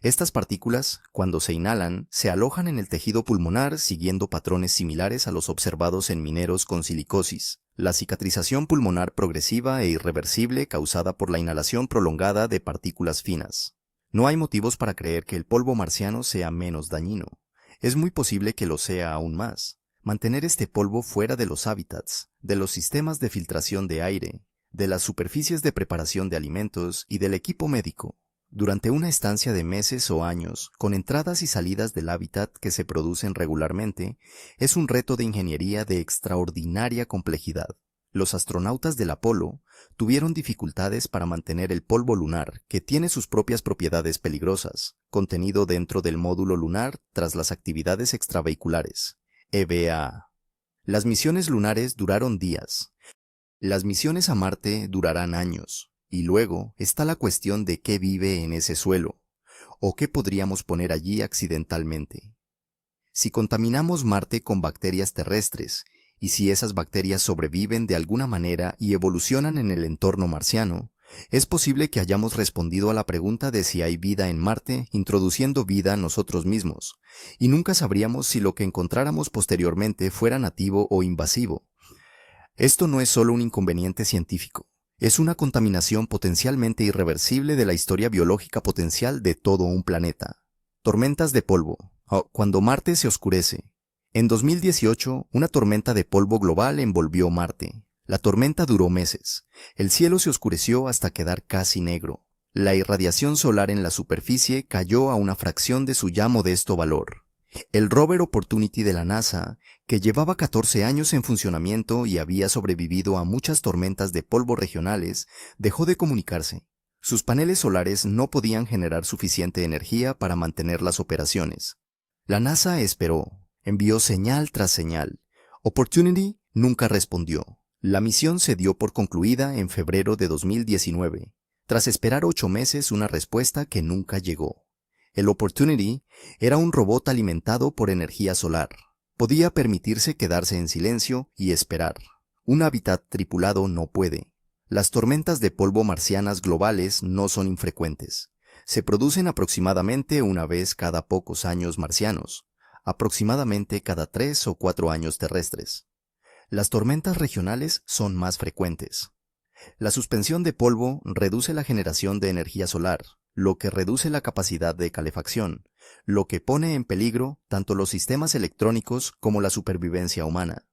Estas partículas, cuando se inhalan, se alojan en el tejido pulmonar siguiendo patrones similares a los observados en mineros con silicosis, la cicatrización pulmonar progresiva e irreversible causada por la inhalación prolongada de partículas finas. No hay motivos para creer que el polvo marciano sea menos dañino. Es muy posible que lo sea aún más. Mantener este polvo fuera de los hábitats, de los sistemas de filtración de aire, de las superficies de preparación de alimentos y del equipo médico, durante una estancia de meses o años, con entradas y salidas del hábitat que se producen regularmente, es un reto de ingeniería de extraordinaria complejidad. Los astronautas del Apolo tuvieron dificultades para mantener el polvo lunar, que tiene sus propias propiedades peligrosas, contenido dentro del módulo lunar tras las actividades extravehiculares, EVA. Las misiones lunares duraron días. Las misiones a Marte durarán años, y luego está la cuestión de qué vive en ese suelo, o qué podríamos poner allí accidentalmente. Si contaminamos Marte con bacterias terrestres, y si esas bacterias sobreviven de alguna manera y evolucionan en el entorno marciano, es posible que hayamos respondido a la pregunta de si hay vida en Marte introduciendo vida nosotros mismos, y nunca sabríamos si lo que encontráramos posteriormente fuera nativo o invasivo. Esto no es solo un inconveniente científico, es una contaminación potencialmente irreversible de la historia biológica potencial de todo un planeta. Tormentas de polvo. Cuando Marte se oscurece. En 2018, una tormenta de polvo global envolvió Marte. La tormenta duró meses. El cielo se oscureció hasta quedar casi negro. La irradiación solar en la superficie cayó a una fracción de su ya modesto valor. El rover Opportunity de la NASA, que llevaba 14 años en funcionamiento y había sobrevivido a muchas tormentas de polvo regionales, dejó de comunicarse. Sus paneles solares no podían generar suficiente energía para mantener las operaciones. La NASA esperó. Envió señal tras señal. Opportunity nunca respondió. La misión se dio por concluida en febrero de 2019, tras esperar 8 meses una respuesta que nunca llegó. El Opportunity era un robot alimentado por energía solar. Podía permitirse quedarse en silencio y esperar. Un hábitat tripulado no puede. Las tormentas de polvo marcianas globales no son infrecuentes. Se producen aproximadamente una vez cada pocos años marcianos, aproximadamente cada 3 o 4 años terrestres. Las tormentas regionales son más frecuentes. La suspensión de polvo reduce la generación de energía solar, lo que reduce la capacidad de calefacción, lo que pone en peligro tanto los sistemas electrónicos como la supervivencia humana.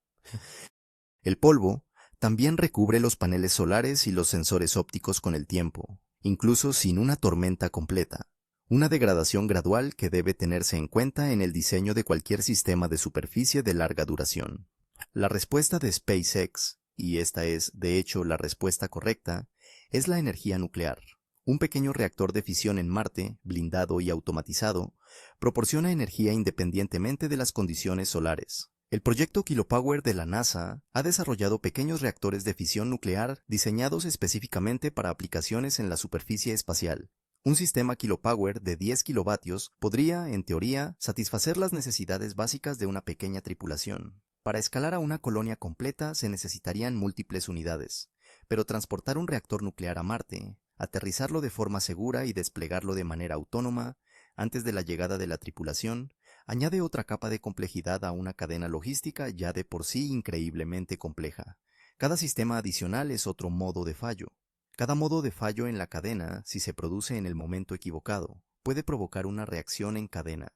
El polvo también recubre los paneles solares y los sensores ópticos con el tiempo, incluso sin una tormenta completa. Una degradación gradual que debe tenerse en cuenta en el diseño de cualquier sistema de superficie de larga duración. La respuesta de SpaceX, y esta es, de hecho, la respuesta correcta, es la energía nuclear. Un pequeño reactor de fisión en Marte, blindado y automatizado, proporciona energía independientemente de las condiciones solares. El proyecto Kilopower de la NASA ha desarrollado pequeños reactores de fisión nuclear diseñados específicamente para aplicaciones en la superficie espacial. Un sistema kilopower de 10 kilovatios podría, en teoría, satisfacer las necesidades básicas de una pequeña tripulación. Para escalar a una colonia completa se necesitarían múltiples unidades, pero transportar un reactor nuclear a Marte, aterrizarlo de forma segura y desplegarlo de manera autónoma antes de la llegada de la tripulación, añade otra capa de complejidad a una cadena logística ya de por sí increíblemente compleja. Cada sistema adicional es otro modo de fallo. Cada modo de fallo en la cadena, si se produce en el momento equivocado, puede provocar una reacción en cadena.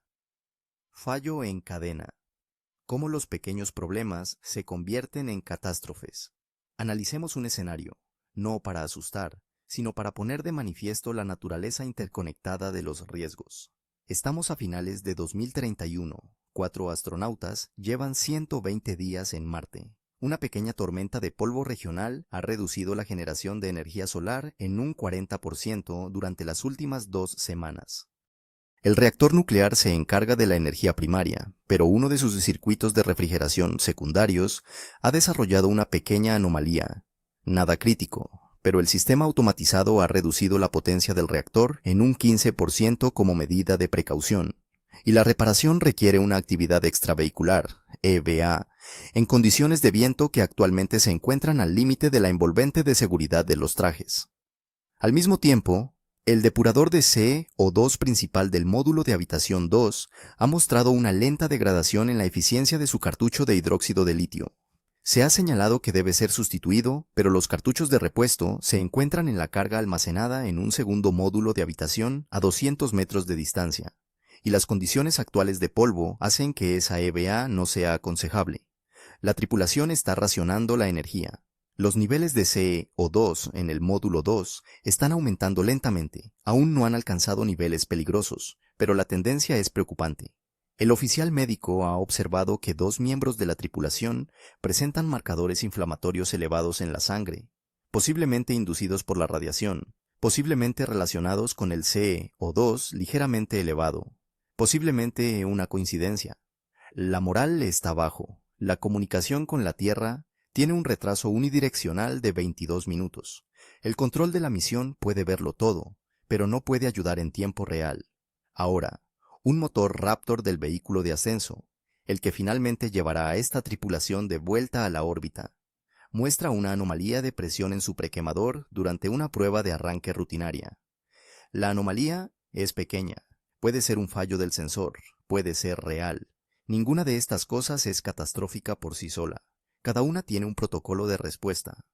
Fallo en cadena. Cómo los pequeños problemas se convierten en catástrofes. Analicemos un escenario, no para asustar, sino para poner de manifiesto la naturaleza interconectada de los riesgos. Estamos a finales de 2031. 4 astronautas llevan 120 días en Marte. Una pequeña tormenta de polvo regional ha reducido la generación de energía solar en un 40% durante las últimas 2 semanas. El reactor nuclear se encarga de la energía primaria, pero uno de sus circuitos de refrigeración secundarios ha desarrollado una pequeña anomalía. Nada crítico, pero el sistema automatizado ha reducido la potencia del reactor en un 15% como medida de precaución, y la reparación requiere una actividad extravehicular, EVA, en condiciones de viento que actualmente se encuentran al límite de la envolvente de seguridad de los trajes. Al mismo tiempo, el depurador de CO2 principal del módulo de habitación 2 ha mostrado una lenta degradación en la eficiencia de su cartucho de hidróxido de litio. Se ha señalado que debe ser sustituido, pero los cartuchos de repuesto se encuentran en la carga almacenada en un segundo módulo de habitación a 200 metros de distancia, y las condiciones actuales de polvo hacen que esa EVA no sea aconsejable. La tripulación está racionando la energía. Los niveles de CO2 en el módulo 2 están aumentando lentamente. Aún no han alcanzado niveles peligrosos, pero la tendencia es preocupante. El oficial médico ha observado que 2 miembros de la tripulación presentan marcadores inflamatorios elevados en la sangre, posiblemente inducidos por la radiación, posiblemente relacionados con el CO2 ligeramente elevado, posiblemente una coincidencia. La moral está bajo. La comunicación con la Tierra tiene un retraso unidireccional de 22 minutos. El control de la misión puede verlo todo, pero no puede ayudar en tiempo real. Ahora, un motor Raptor del vehículo de ascenso, el que finalmente llevará a esta tripulación de vuelta a la órbita, muestra una anomalía de presión en su prequemador durante una prueba de arranque rutinaria. La anomalía es pequeña, puede ser un fallo del sensor, puede ser real. Ninguna de estas cosas es catastrófica por sí sola. Cada una tiene un protocolo de respuesta.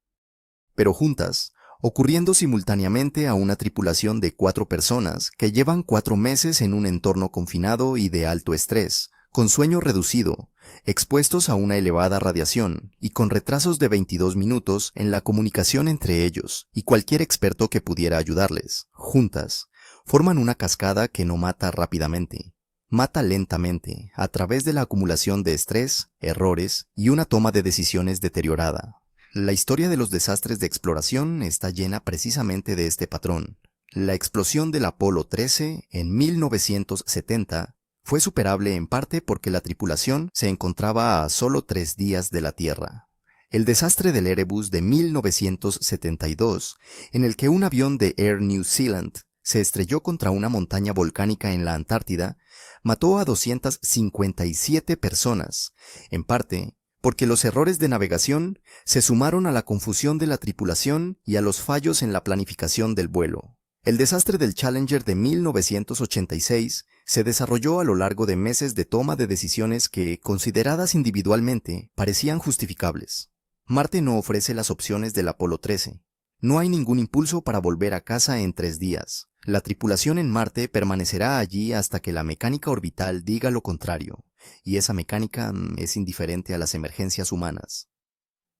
Pero juntas, ocurriendo simultáneamente a una tripulación de 4 personas que llevan 4 meses en un entorno confinado y de alto estrés, con sueño reducido, expuestos a una elevada radiación y con retrasos de 22 minutos en la comunicación entre ellos y cualquier experto que pudiera ayudarles. Juntas, forman una cascada que no mata rápidamente. Mata lentamente, a través de la acumulación de estrés, errores y una toma de decisiones deteriorada. La historia de los desastres de exploración está llena precisamente de este patrón. La explosión del Apolo 13 en 1970 fue superable en parte porque la tripulación se encontraba a solo 3 días de la Tierra. El desastre del Erebus de 1972, en el que un avión de Air New Zealand se estrelló contra una montaña volcánica en la Antártida, mató a 257 personas, en parte porque los errores de navegación se sumaron a la confusión de la tripulación y a los fallos en la planificación del vuelo. El desastre del Challenger de 1986 se desarrolló a lo largo de meses de toma de decisiones que, consideradas individualmente, parecían justificables. Marte no ofrece las opciones del Apolo 13. No hay ningún impulso para volver a casa en 3 días. La tripulación en Marte permanecerá allí hasta que la mecánica orbital diga lo contrario, y esa mecánica es indiferente a las emergencias humanas.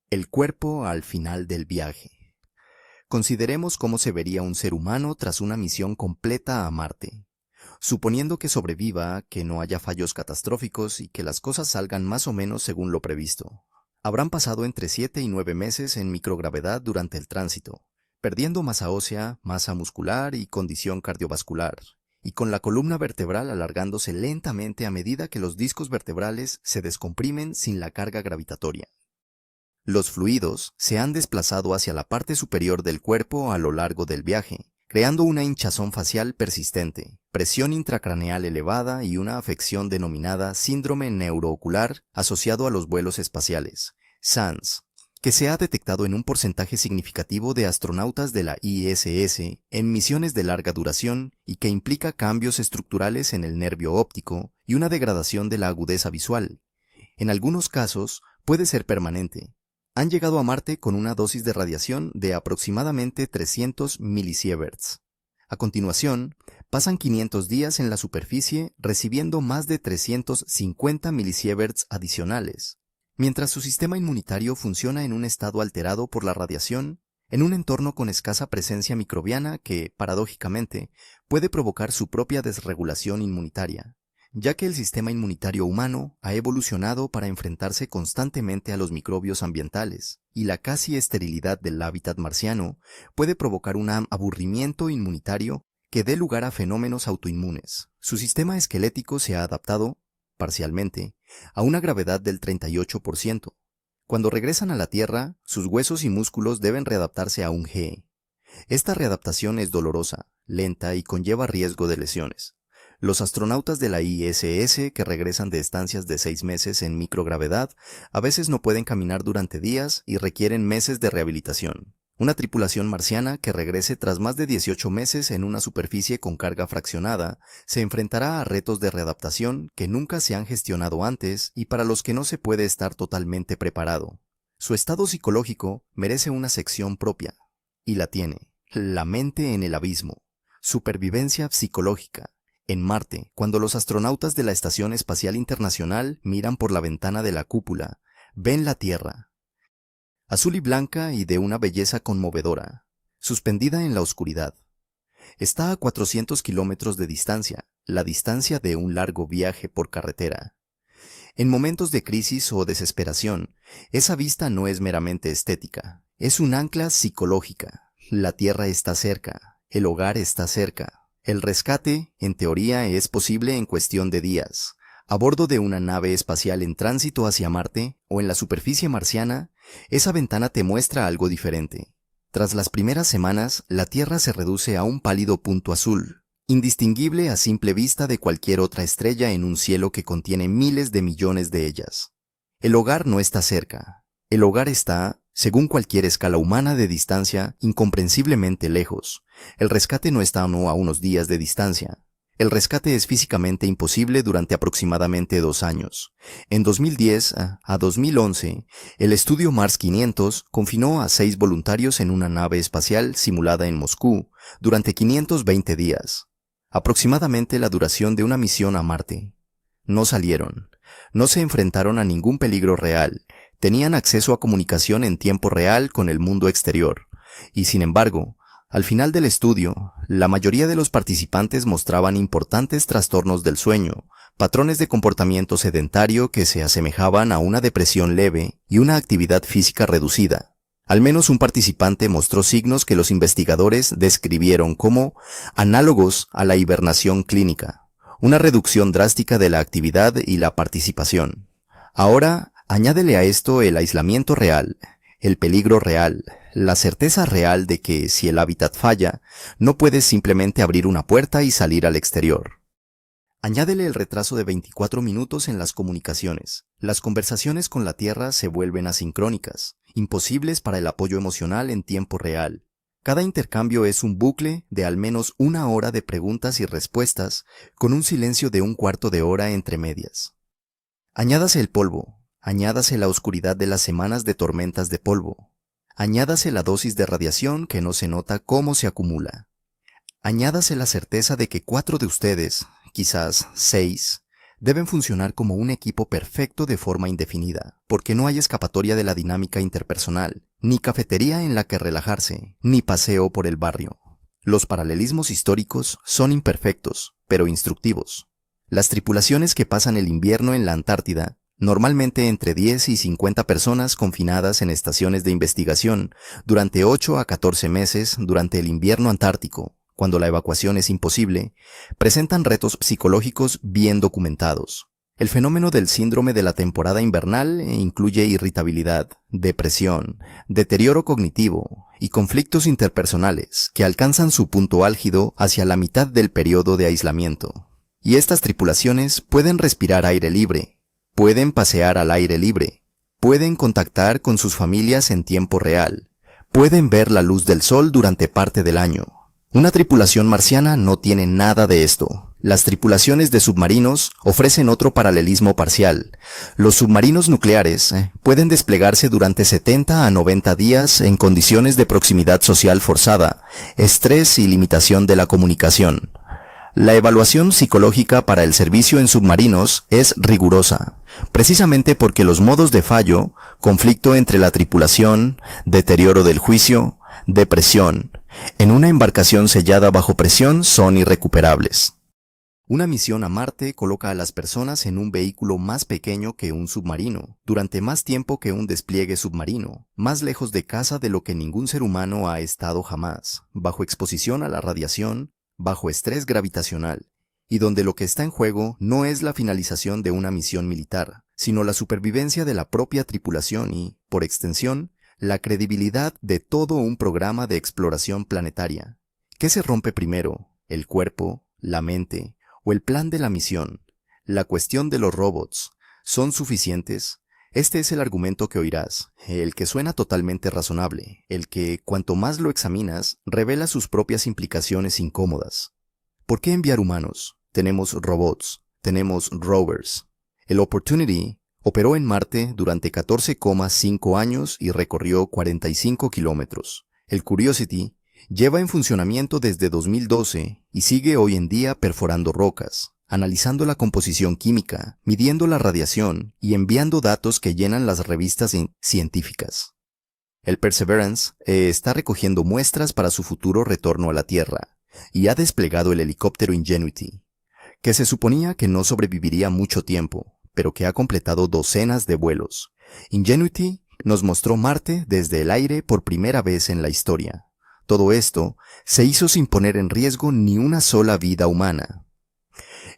El cuerpo al final del viaje. Consideremos cómo se vería un ser humano tras una misión completa a Marte. Suponiendo que sobreviva, que no haya fallos catastróficos y que las cosas salgan más o menos según lo previsto. Habrán pasado entre 7 y 9 meses en microgravedad durante el tránsito, perdiendo masa ósea, masa muscular y condición cardiovascular, y con la columna vertebral alargándose lentamente a medida que los discos vertebrales se descomprimen sin la carga gravitatoria. Los fluidos se han desplazado hacia la parte superior del cuerpo a lo largo del viaje, creando una hinchazón facial persistente, presión intracraneal elevada y una afección denominada síndrome neuroocular asociado a los vuelos espaciales, SANS, que se ha detectado en un porcentaje significativo de astronautas de la ISS en misiones de larga duración y que implica cambios estructurales en el nervio óptico y una degradación de la agudeza visual. En algunos casos, puede ser permanente. Han llegado a Marte con una dosis de radiación de aproximadamente 300 milisieverts. A continuación, pasan 500 días en la superficie recibiendo más de 350 milisieverts adicionales, mientras su sistema inmunitario funciona en un estado alterado por la radiación, en un entorno con escasa presencia microbiana que, paradójicamente, puede provocar su propia desregulación inmunitaria, ya que el sistema inmunitario humano ha evolucionado para enfrentarse constantemente a los microbios ambientales, y la casi esterilidad del hábitat marciano puede provocar un aburrimiento inmunitario que dé lugar a fenómenos autoinmunes. Su sistema esquelético se ha adaptado, parcialmente, a una gravedad del 38%. Cuando regresan a la Tierra, sus huesos y músculos deben readaptarse a un G. Esta readaptación es dolorosa, lenta y conlleva riesgo de lesiones. Los astronautas de la ISS que regresan de estancias de 6 meses en microgravedad a veces no pueden caminar durante días y requieren meses de rehabilitación. Una tripulación marciana que regrese tras más de 18 meses en una superficie con carga fraccionada se enfrentará a retos de readaptación que nunca se han gestionado antes y para los que no se puede estar totalmente preparado. Su estado psicológico merece una sección propia, y la tiene. La mente en el abismo. Supervivencia psicológica. En Marte, cuando los astronautas de la Estación Espacial Internacional miran por la ventana de la cúpula, ven la Tierra, azul y blanca y de una belleza conmovedora, suspendida en la oscuridad. Está a 400 kilómetros de distancia, la distancia de un largo viaje por carretera. En momentos de crisis o desesperación, esa vista no es meramente estética, es un ancla psicológica. La Tierra está cerca, el hogar está cerca. El rescate, en teoría, es posible en cuestión de días. A bordo de una nave espacial en tránsito hacia Marte o en la superficie marciana, esa ventana te muestra algo diferente. Tras las primeras semanas, la Tierra se reduce a un pálido punto azul, indistinguible a simple vista de cualquier otra estrella en un cielo que contiene miles de millones de ellas. El hogar no está cerca. El hogar está, según cualquier escala humana de distancia, incomprensiblemente lejos. El rescate no está a unos días de distancia. El rescate es físicamente imposible durante aproximadamente 2 años. En 2010 a 2011, el estudio Mars 500 confinó a 6 voluntarios en una nave espacial simulada en Moscú durante 520 días, aproximadamente la duración de una misión a Marte. No salieron, no se enfrentaron a ningún peligro real, tenían acceso a comunicación en tiempo real con el mundo exterior, y sin embargo, al final del estudio, la mayoría de los participantes mostraban importantes trastornos del sueño, patrones de comportamiento sedentario que se asemejaban a una depresión leve y una actividad física reducida. Al menos un participante mostró signos que los investigadores describieron como análogos a la hibernación clínica, una reducción drástica de la actividad y la participación. Ahora, añádele a esto el aislamiento real, el peligro real, la certeza real de que si el hábitat falla, no puedes simplemente abrir una puerta y salir al exterior. Añádele el retraso de 24 minutos en las comunicaciones. Las conversaciones con la Tierra se vuelven asincrónicas, imposibles para el apoyo emocional en tiempo real. Cada intercambio es un bucle de al menos 1 hora de preguntas y respuestas, con un silencio de 1/4 de hora entre medias. Añádase el polvo, añádase la oscuridad de las semanas de tormentas de polvo. Añádase la dosis de radiación que no se nota cómo se acumula. Añádase la certeza de que 4 de ustedes, quizás 6, deben funcionar como un equipo perfecto de forma indefinida, porque no hay escapatoria de la dinámica interpersonal, ni cafetería en la que relajarse, ni paseo por el barrio. Los paralelismos históricos son imperfectos, pero instructivos. Las tripulaciones que pasan el invierno en la Antártida, normalmente entre 10 y 50 personas confinadas en estaciones de investigación durante 8 a 14 meses durante el invierno antártico, cuando la evacuación es imposible, presentan retos psicológicos bien documentados. El fenómeno del síndrome de la temporada invernal incluye irritabilidad, depresión, deterioro cognitivo y conflictos interpersonales que alcanzan su punto álgido hacia la mitad del periodo de aislamiento. Y estas tripulaciones pueden respirar aire libre, pueden pasear al aire libre, pueden contactar con sus familias en tiempo real, pueden ver la luz del sol durante parte del año. Una tripulación marciana no tiene nada de esto. Las tripulaciones de submarinos ofrecen otro paralelismo parcial. Los submarinos nucleares pueden desplegarse durante 70 a 90 días en condiciones de proximidad social forzada, estrés y limitación de la comunicación. La evaluación psicológica para el servicio en submarinos es rigurosa, precisamente porque los modos de fallo, conflicto entre la tripulación, deterioro del juicio, depresión, en una embarcación sellada bajo presión son irrecuperables. Una misión a Marte coloca a las personas en un vehículo más pequeño que un submarino, durante más tiempo que un despliegue submarino, más lejos de casa de lo que ningún ser humano ha estado jamás, bajo exposición a la radiación, bajo estrés gravitacional, y donde lo que está en juego no es la finalización de una misión militar, sino la supervivencia de la propia tripulación y, por extensión, la credibilidad de todo un programa de exploración planetaria. ¿Qué se rompe primero? ¿El cuerpo, la mente o el plan de la misión? La cuestión de los robots. ¿Son suficientes? Este es el argumento que oirás, el que suena totalmente razonable, el que, cuanto más lo examinas, revela sus propias implicaciones incómodas. ¿Por qué enviar humanos? Tenemos robots, tenemos rovers. El Opportunity operó en Marte durante 14,5 años y recorrió 45 kilómetros. El Curiosity lleva en funcionamiento desde 2012 y sigue hoy en día perforando rocas, analizando la composición química, midiendo la radiación y enviando datos que llenan las revistas científicas. El Perseverance está recogiendo muestras para su futuro retorno a la Tierra y ha desplegado el helicóptero Ingenuity, que se suponía que no sobreviviría mucho tiempo, pero que ha completado docenas de vuelos. Ingenuity nos mostró Marte desde el aire por primera vez en la historia. Todo esto se hizo sin poner en riesgo ni una sola vida humana.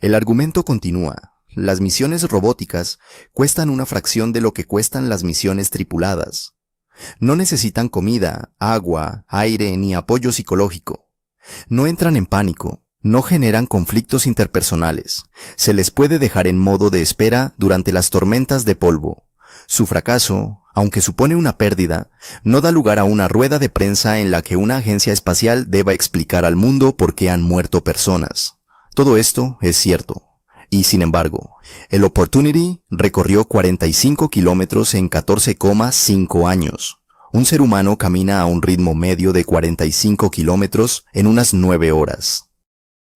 El argumento continúa. Las misiones robóticas cuestan una fracción de lo que cuestan las misiones tripuladas. No necesitan comida, agua, aire ni apoyo psicológico. No entran en pánico. No generan conflictos interpersonales. Se les puede dejar en modo de espera durante las tormentas de polvo. Su fracaso, aunque supone una pérdida, no da lugar a una rueda de prensa en la que una agencia espacial deba explicar al mundo por qué han muerto personas. Todo esto es cierto. Y sin embargo, el Opportunity recorrió 45 kilómetros en 14,5 años. Un ser humano camina a un ritmo medio de 45 kilómetros en unas 9 horas.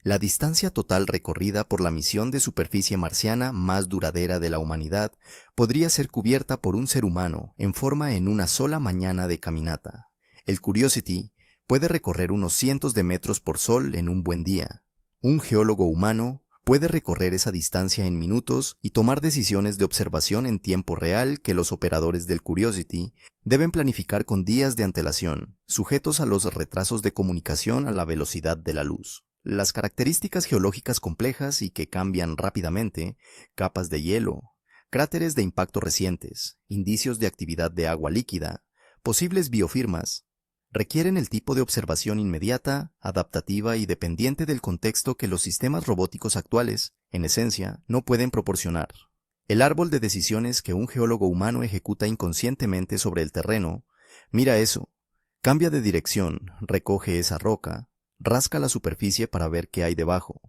La distancia total recorrida por la misión de superficie marciana más duradera de la humanidad podría ser cubierta por un ser humano en forma en una sola mañana de caminata. El Curiosity puede recorrer unos cientos de metros por sol en un buen día. Un geólogo humano puede recorrer esa distancia en minutos y tomar decisiones de observación en tiempo real que los operadores del Curiosity deben planificar con días de antelación, sujetos a los retrasos de comunicación a la velocidad de la luz. Las características geológicas complejas y que cambian rápidamente, capas de hielo, cráteres de impacto recientes, indicios de actividad de agua líquida, posibles biofirmas, requieren el tipo de observación inmediata, adaptativa y dependiente del contexto que los sistemas robóticos actuales, en esencia, no pueden proporcionar. El árbol de decisiones que un geólogo humano ejecuta inconscientemente sobre el terreno, mira eso, cambia de dirección, recoge esa roca, rasca la superficie para ver qué hay debajo.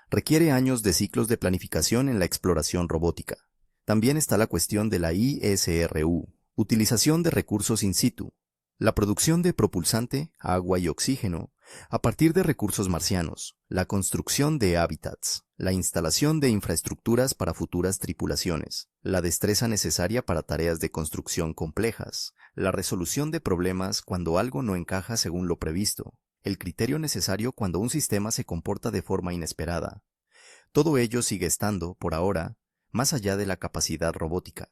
Requiere años de ciclos de planificación en la exploración robótica. También está la cuestión de la ISRU, utilización de recursos in situ, la producción de propulsante, agua y oxígeno, a partir de recursos marcianos, la construcción de hábitats, la instalación de infraestructuras para futuras tripulaciones, la destreza necesaria para tareas de construcción complejas, la resolución de problemas cuando algo no encaja según lo previsto, el criterio necesario cuando un sistema se comporta de forma inesperada. Todo ello sigue estando, por ahora, más allá de la capacidad robótica.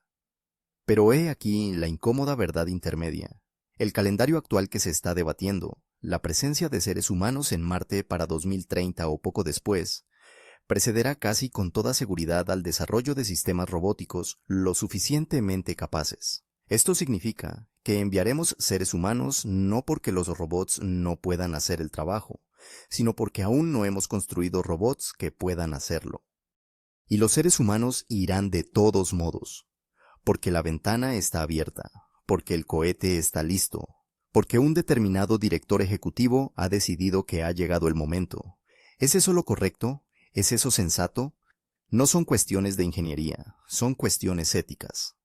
Pero he aquí la incómoda verdad intermedia. El calendario actual que se está debatiendo, la presencia de seres humanos en Marte para 2030 o poco después, precederá casi con toda seguridad al desarrollo de sistemas robóticos lo suficientemente capaces. Esto significa que enviaremos seres humanos no porque los robots no puedan hacer el trabajo, sino porque aún no hemos construido robots que puedan hacerlo. Y los seres humanos irán de todos modos, porque la ventana está abierta, porque el cohete está listo, porque un determinado director ejecutivo ha decidido que ha llegado el momento. ¿Es eso lo correcto? ¿Es eso sensato? No son cuestiones de ingeniería, son cuestiones éticas.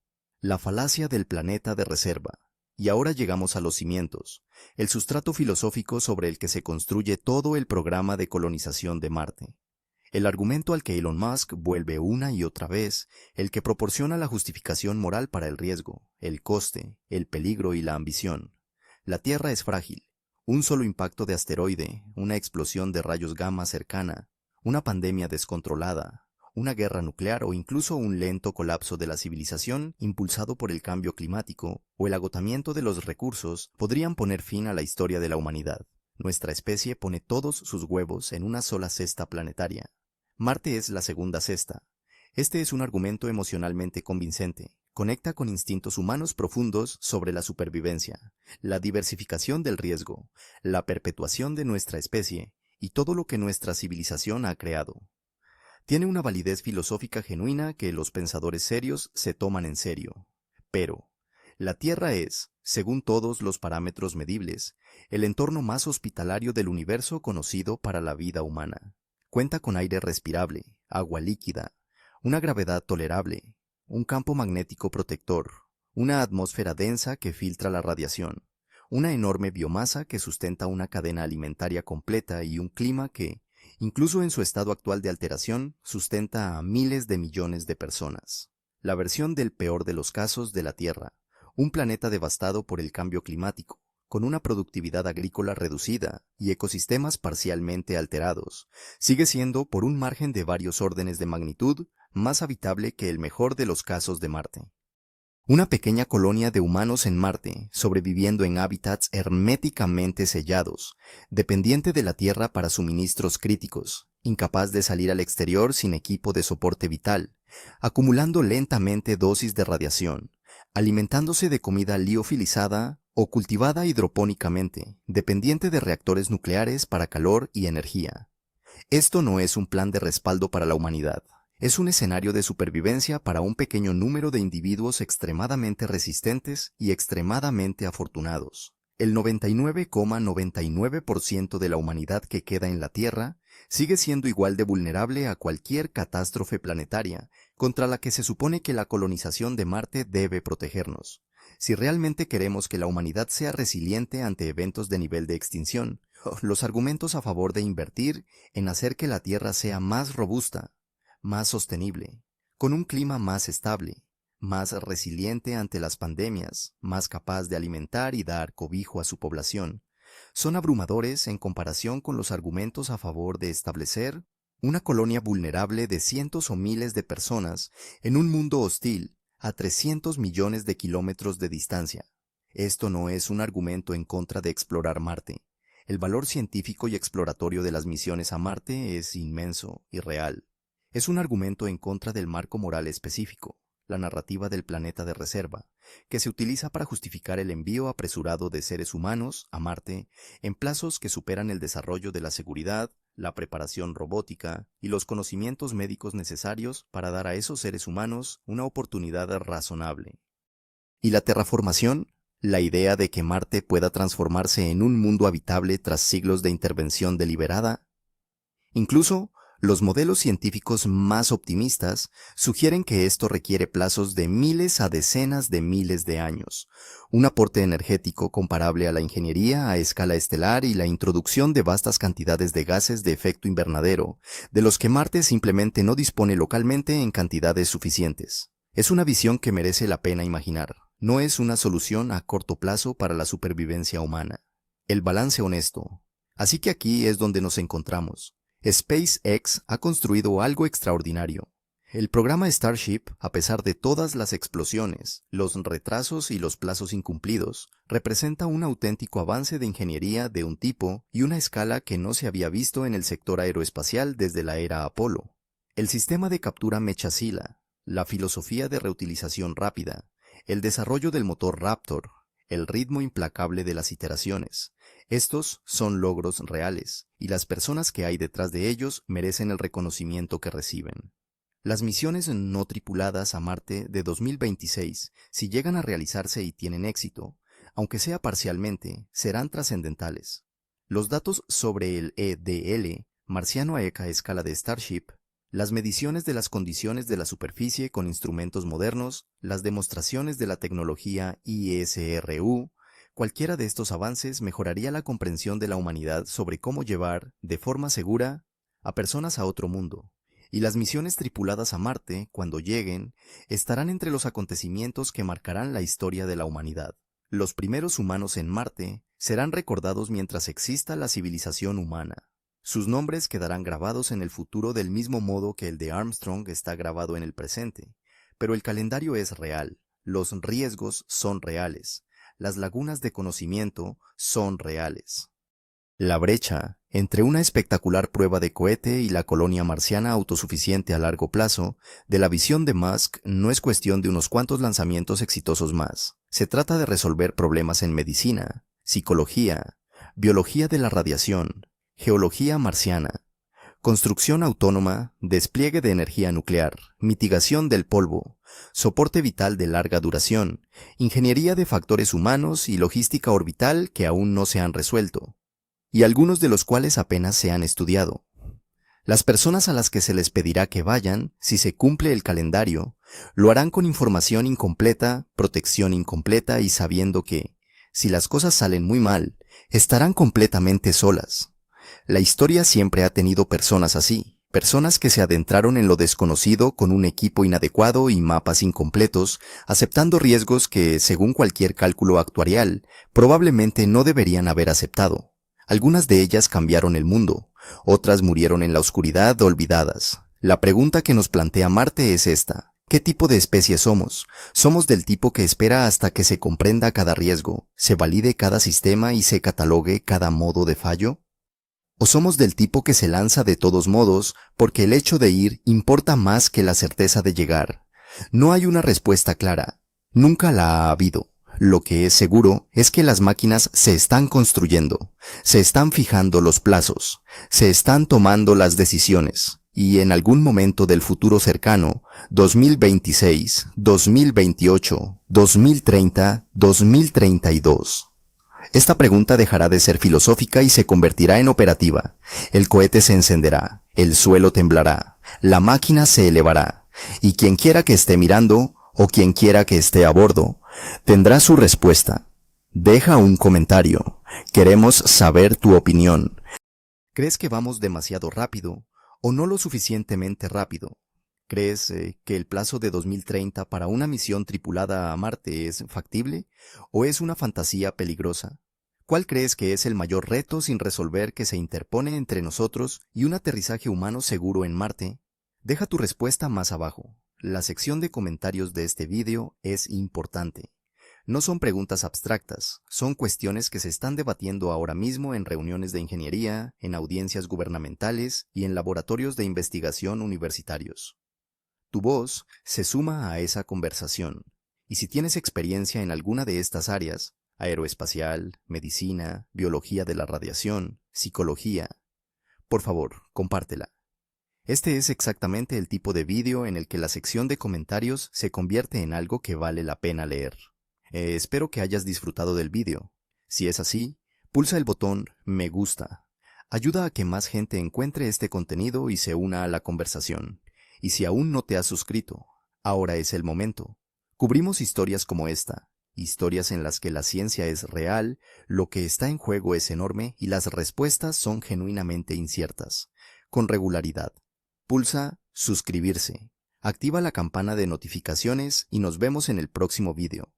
La falacia del planeta de reserva. Y ahora llegamos a los cimientos, el sustrato filosófico sobre el que se construye todo el programa de colonización de Marte. El argumento al que Elon Musk vuelve una y otra vez, el que proporciona la justificación moral para el riesgo, el coste, el peligro y la ambición. La Tierra es frágil. Un solo impacto de asteroide, una explosión de rayos gamma cercana, una pandemia descontrolada, una guerra nuclear o incluso un lento colapso de la civilización impulsado por el cambio climático o el agotamiento de los recursos podrían poner fin a la historia de la humanidad. Nuestra especie pone todos sus huevos en una sola cesta planetaria. Marte es la segunda cesta. Este es un argumento emocionalmente convincente. Conecta con instintos humanos profundos sobre la supervivencia, la diversificación del riesgo, la perpetuación de nuestra especie y todo lo que nuestra civilización ha creado. Tiene una validez filosófica genuina que los pensadores serios se toman en serio. Pero la Tierra es, según todos los parámetros medibles, el entorno más hospitalario del universo conocido para la vida humana. Cuenta con aire respirable, agua líquida, una gravedad tolerable, un campo magnético protector, una atmósfera densa que filtra la radiación, una enorme biomasa que sustenta una cadena alimentaria completa y un clima que, incluso en su estado actual de alteración, sustenta a miles de millones de personas. La versión del peor de los casos de la Tierra, un planeta devastado por el cambio climático, con una productividad agrícola reducida y ecosistemas parcialmente alterados, sigue siendo, por un margen de varios órdenes de magnitud, más habitable que el mejor de los casos de Marte. Una pequeña colonia de humanos en Marte, sobreviviendo en hábitats herméticamente sellados, dependiente de la Tierra para suministros críticos, incapaz de salir al exterior sin equipo de soporte vital, acumulando lentamente dosis de radiación, alimentándose de comida liofilizada o cultivada hidropónicamente, dependiente de reactores nucleares para calor y energía. Esto no es un plan de respaldo para la humanidad. Es un escenario de supervivencia para un pequeño número de individuos extremadamente resistentes y extremadamente afortunados. El 99,99% de la humanidad que queda en la Tierra sigue siendo igual de vulnerable a cualquier catástrofe planetaria contra la que se supone que la colonización de Marte debe protegernos. Si realmente queremos que la humanidad sea resiliente ante eventos de nivel de extinción, los argumentos a favor de invertir en hacer que la Tierra sea más robusta, más sostenible, con un clima más estable, más resiliente ante las pandemias, más capaz de alimentar y dar cobijo a su población, son abrumadores en comparación con los argumentos a favor de establecer una colonia vulnerable de cientos o miles de personas en un mundo hostil a 300 millones de kilómetros de distancia. Esto no es un argumento en contra de explorar Marte. El valor científico y exploratorio de las misiones a Marte es inmenso y real. Es un argumento en contra del marco moral específico, la narrativa del planeta de reserva, que se utiliza para justificar el envío apresurado de seres humanos a Marte en plazos que superan el desarrollo de la seguridad, la preparación robótica y los conocimientos médicos necesarios para dar a esos seres humanos una oportunidad razonable. ¿Y la terraformación? La idea de que Marte pueda transformarse en un mundo habitable tras siglos de intervención deliberada. Incluso, los modelos científicos más optimistas sugieren que esto requiere plazos de miles a decenas de miles de años, un aporte energético comparable a la ingeniería a escala estelar y la introducción de vastas cantidades de gases de efecto invernadero, de los que Marte simplemente no dispone localmente en cantidades suficientes. Es una visión que merece la pena imaginar. No es una solución a corto plazo para la supervivencia humana. El balance honesto. Así que aquí es donde nos encontramos. SpaceX ha construido algo extraordinario. El programa Starship, a pesar de todas las explosiones, los retrasos y los plazos incumplidos, representa un auténtico avance de ingeniería de un tipo y una escala que no se había visto en el sector aeroespacial desde la era Apolo. El sistema de captura Mechazilla, la filosofía de reutilización rápida, el desarrollo del motor Raptor, el ritmo implacable de las iteraciones. Estos son logros reales, y las personas que hay detrás de ellos merecen el reconocimiento que reciben. Las misiones no tripuladas a Marte de 2026, si llegan a realizarse y tienen éxito, aunque sea parcialmente, serán trascendentales. Los datos sobre el EDL, marciano a escala de Starship, las mediciones de las condiciones de la superficie con instrumentos modernos, las demostraciones de la tecnología ISRU, cualquiera de estos avances mejoraría la comprensión de la humanidad sobre cómo llevar, de forma segura, a personas a otro mundo. Y las misiones tripuladas a Marte, cuando lleguen, estarán entre los acontecimientos que marcarán la historia de la humanidad. Los primeros humanos en Marte serán recordados mientras exista la civilización humana. Sus nombres quedarán grabados en el futuro del mismo modo que el de Armstrong está grabado en el presente. Pero el calendario es real, los riesgos son reales, las lagunas de conocimiento son reales. La brecha entre una espectacular prueba de cohete y la colonia marciana autosuficiente a largo plazo de la visión de Musk no es cuestión de unos cuantos lanzamientos exitosos más. Se trata de resolver problemas en medicina, psicología, biología de la radiación, geología marciana, construcción autónoma, despliegue de energía nuclear, mitigación del polvo, soporte vital de larga duración, ingeniería de factores humanos y logística orbital que aún no se han resuelto, y algunos de los cuales apenas se han estudiado. Las personas a las que se les pedirá que vayan, si se cumple el calendario, lo harán con información incompleta, protección incompleta y sabiendo que, si las cosas salen muy mal, estarán completamente solas. La historia siempre ha tenido personas así, personas que se adentraron en lo desconocido con un equipo inadecuado y mapas incompletos, aceptando riesgos que, según cualquier cálculo actuarial, probablemente no deberían haber aceptado. Algunas de ellas cambiaron el mundo, otras murieron en la oscuridad olvidadas. La pregunta que nos plantea Marte es esta: ¿qué tipo de especie somos? ¿Somos del tipo que espera hasta que se comprenda cada riesgo, se valide cada sistema y se catalogue cada modo de fallo? ¿O somos del tipo que se lanza de todos modos porque el hecho de ir importa más que la certeza de llegar? No hay una respuesta clara, nunca la ha habido. Lo que es seguro es que las máquinas se están construyendo, se están fijando los plazos, se están tomando las decisiones, y en algún momento del futuro cercano, 2026, 2028, 2030, 2032. Esta pregunta dejará de ser filosófica y se convertirá en operativa. El cohete se encenderá, el suelo temblará, la máquina se elevará, y quien quiera que esté mirando, o quien quiera que esté a bordo, tendrá su respuesta. Deja un comentario. Queremos saber tu opinión. ¿Crees que vamos demasiado rápido o no lo suficientemente rápido? ¿Crees que el plazo de 2030 para una misión tripulada a Marte es factible o es una fantasía peligrosa? ¿Cuál crees que es el mayor reto sin resolver que se interpone entre nosotros y un aterrizaje humano seguro en Marte? Deja tu respuesta más abajo. La sección de comentarios de este vídeo es importante. No son preguntas abstractas, son cuestiones que se están debatiendo ahora mismo en reuniones de ingeniería, en audiencias gubernamentales y en laboratorios de investigación universitarios. Tu voz se suma a esa conversación, y si tienes experiencia en alguna de estas áreas, aeroespacial, medicina, biología de la radiación, psicología, por favor, compártela. Este es exactamente el tipo de vídeo en el que la sección de comentarios se convierte en algo que vale la pena leer. Espero que hayas disfrutado del vídeo. Si es así, pulsa el botón Me gusta. Ayuda a que más gente encuentre este contenido y se una a la conversación. Y si aún no te has suscrito, ahora es el momento. Cubrimos historias como esta, historias en las que la ciencia es real, lo que está en juego es enorme y las respuestas son genuinamente inciertas. Con regularidad. Pulsa suscribirse, activa la campana de notificaciones y nos vemos en el próximo vídeo.